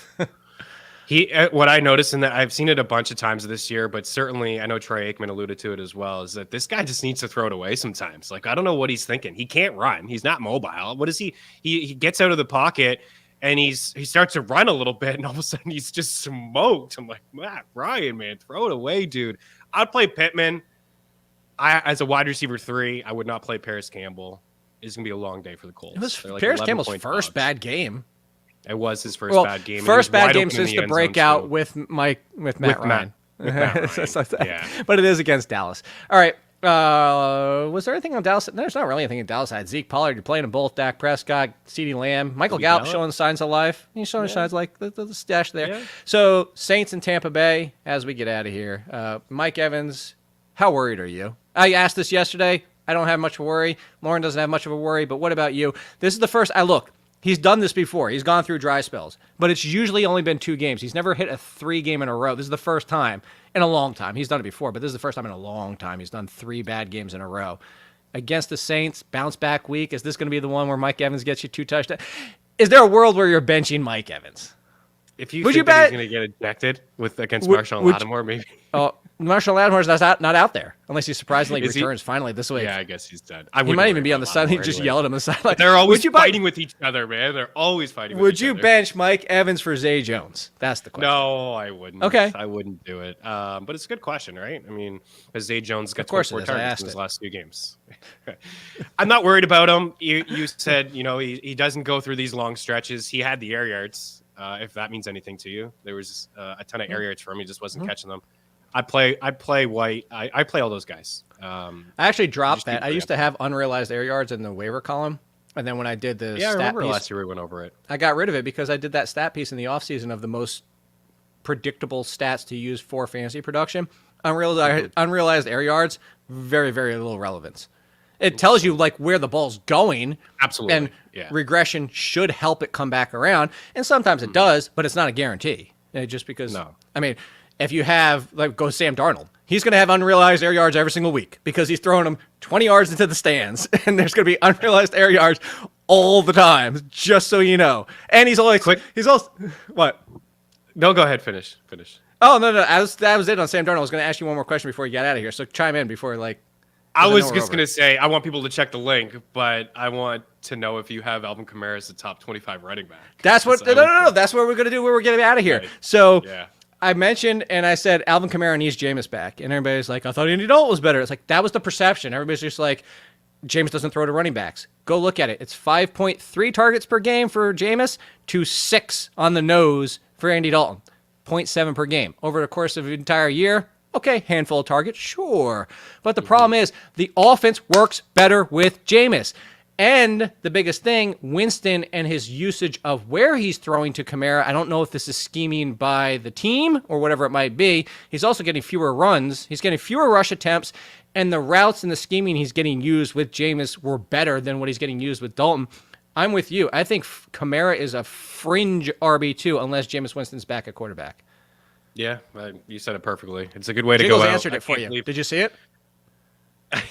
Speaker 11: What I noticed, and that I've seen it a bunch of times this year, but certainly I know Troy Aikman alluded to it as well, is that this guy just needs to throw it away sometimes. I don't know what he's thinking. He can't run. He's not mobile. What is he? He gets out of the pocket and he starts to run a little bit, and all of a sudden he's just smoked. I'm like, Matt Ryan, man, throw it away, dude. I'd play Pittman. As a wide receiver 3, I would not play Paris Campbell. It's going to be a long day for the Colts.
Speaker 10: It was Paris Campbell's first bad game.
Speaker 11: It was his first bad game.
Speaker 10: First bad game since the breakout with Matt Ryan.
Speaker 11: Yeah.
Speaker 10: But it is against Dallas. All right. Was there anything on Dallas? There's not really anything in Dallas. I had Zeke Pollard. You're playing them both. Dak Prescott, CeeDee Lamb, Michael Gallup showing signs of life. He's showing signs like the stash there. Yeah. So Saints and Tampa Bay as we get out of here. Mike Evans, how worried are you? I asked this yesterday. I don't have much of a worry. Lauren doesn't have much of a worry. But what about you? This is the first. He's done this before. He's gone through dry spells, but it's usually only been 2 games. He's never hit a 3 game in a row. This is the first time in a long time. He's done it before, but this is the first time in a long time he's done 3 bad games in a row. Against the Saints, bounce back week. Is this going to be the one where Mike Evans gets you 2 touchdowns? Is there a world where you're benching Mike Evans?
Speaker 11: If you think that he's going to get ejected against Marshawn Lattimore, maybe.
Speaker 10: Oh, Marshall Lattimore's not out there unless he surprisingly returns finally this week.
Speaker 11: Yeah, I guess he's dead.
Speaker 10: He might even be on the sideline. He just yelled at him on the sideline.
Speaker 11: They're always fighting with each other, man. They're always fighting with each other.
Speaker 10: Would you bench Mike Evans for Zay Jones? That's the question.
Speaker 11: No, I wouldn't.
Speaker 10: Okay.
Speaker 11: I wouldn't do it. But it's a good question, right? I mean, has Zay Jones got 24 targets in his last 2 games? I'm not worried about him. You said, he doesn't go through these long stretches. He had the air yards, if that means anything to you. There was a ton of air yards for him. He just wasn't catching them. I play White. I play all those guys.
Speaker 10: I actually dropped that. I used to have unrealized air yards in the waiver column. And then when I did the
Speaker 11: I
Speaker 10: stat
Speaker 11: remember
Speaker 10: piece,
Speaker 11: last year we went over it.
Speaker 10: I got rid of it because I did that stat piece in the offseason of the most predictable stats to use for fantasy production. Unrealized air yards, very, very little relevance. It tells you where the ball's going.
Speaker 11: Absolutely.
Speaker 10: And regression should help it come back around. And sometimes it does, but it's not a guarantee. Just because, if you have, go Sam Darnold. He's going to have unrealized air yards every single week because he's throwing them 20 yards into the stands, and there's going to be unrealized air yards all the time, just so you know. And he's always quick. He's also what?
Speaker 11: No, go ahead. Finish.
Speaker 10: Oh no, that was it on Sam Darnold. I was going to ask you one more question before you get out of here, so chime in before
Speaker 11: I was just going to say I want people to check the link, but I want to know if you have Alvin Kamara as the top 25 running back.
Speaker 10: That's what. No. That's what we're going to do. Where we're getting out of here.
Speaker 11: Right.
Speaker 10: So. Yeah. I mentioned and I said Alvin Kamara needs Jameis back, and everybody's like, I thought Andy Dalton was better. It's that was the perception. Everybody's just like, Jameis doesn't throw to running backs. Go look at it. It's 5.3 targets per game for Jameis to 6 on the nose for Andy Dalton. 0.7 per game. Over the course of an entire year, okay, handful of targets, sure. But the problem is the offense works better with Jameis. And the biggest thing, Winston and his usage of where he's throwing to Kamara. I don't know if this is scheming by the team or whatever it might be. He's also getting fewer runs. He's getting fewer rush attempts. And the routes and the scheming he's getting used with Jameis were better than what he's getting used with Dalton. I'm with you. I think Kamara is a fringe RB2 unless Jameis Winston's back at quarterback.
Speaker 11: Yeah, you said it perfectly. It's a good way to go out.
Speaker 10: Answered it for you. Did you see it?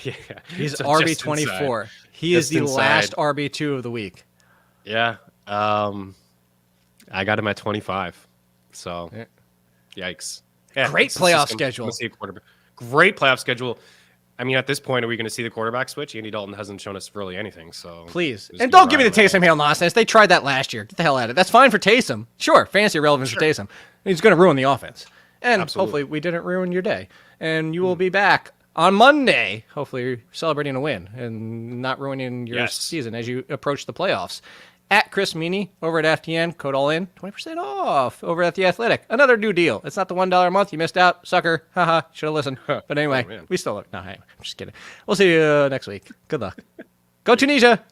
Speaker 11: Yeah.
Speaker 10: He's RB24. He is the last RB2 of the week.
Speaker 11: Yeah. I got him at 25. So, yikes. Yeah,
Speaker 10: Great playoff schedule.
Speaker 11: Great playoff schedule. I mean, at this point, are we going to see the quarterback switch? Andy Dalton hasn't shown us really anything. So
Speaker 10: please. And don't give me the Taysom Hill nonsense. They tried that last year. Get the hell out of it. That's fine for Taysom. Sure, fantasy relevance for Taysom. He's going to ruin the offense. And hopefully we didn't ruin your day. And you will be back on Monday, hopefully celebrating a win and not ruining your season as you approach the playoffs. At Chris Meaney over at Etienne, code all in, 20% off over at The Athletic. Another new deal. It's not the $1 a month. You missed out. Sucker. Haha. Should have listened. But anyway, we still look. No, I'm just kidding. We'll see you next week. Good luck. Go Tunisia.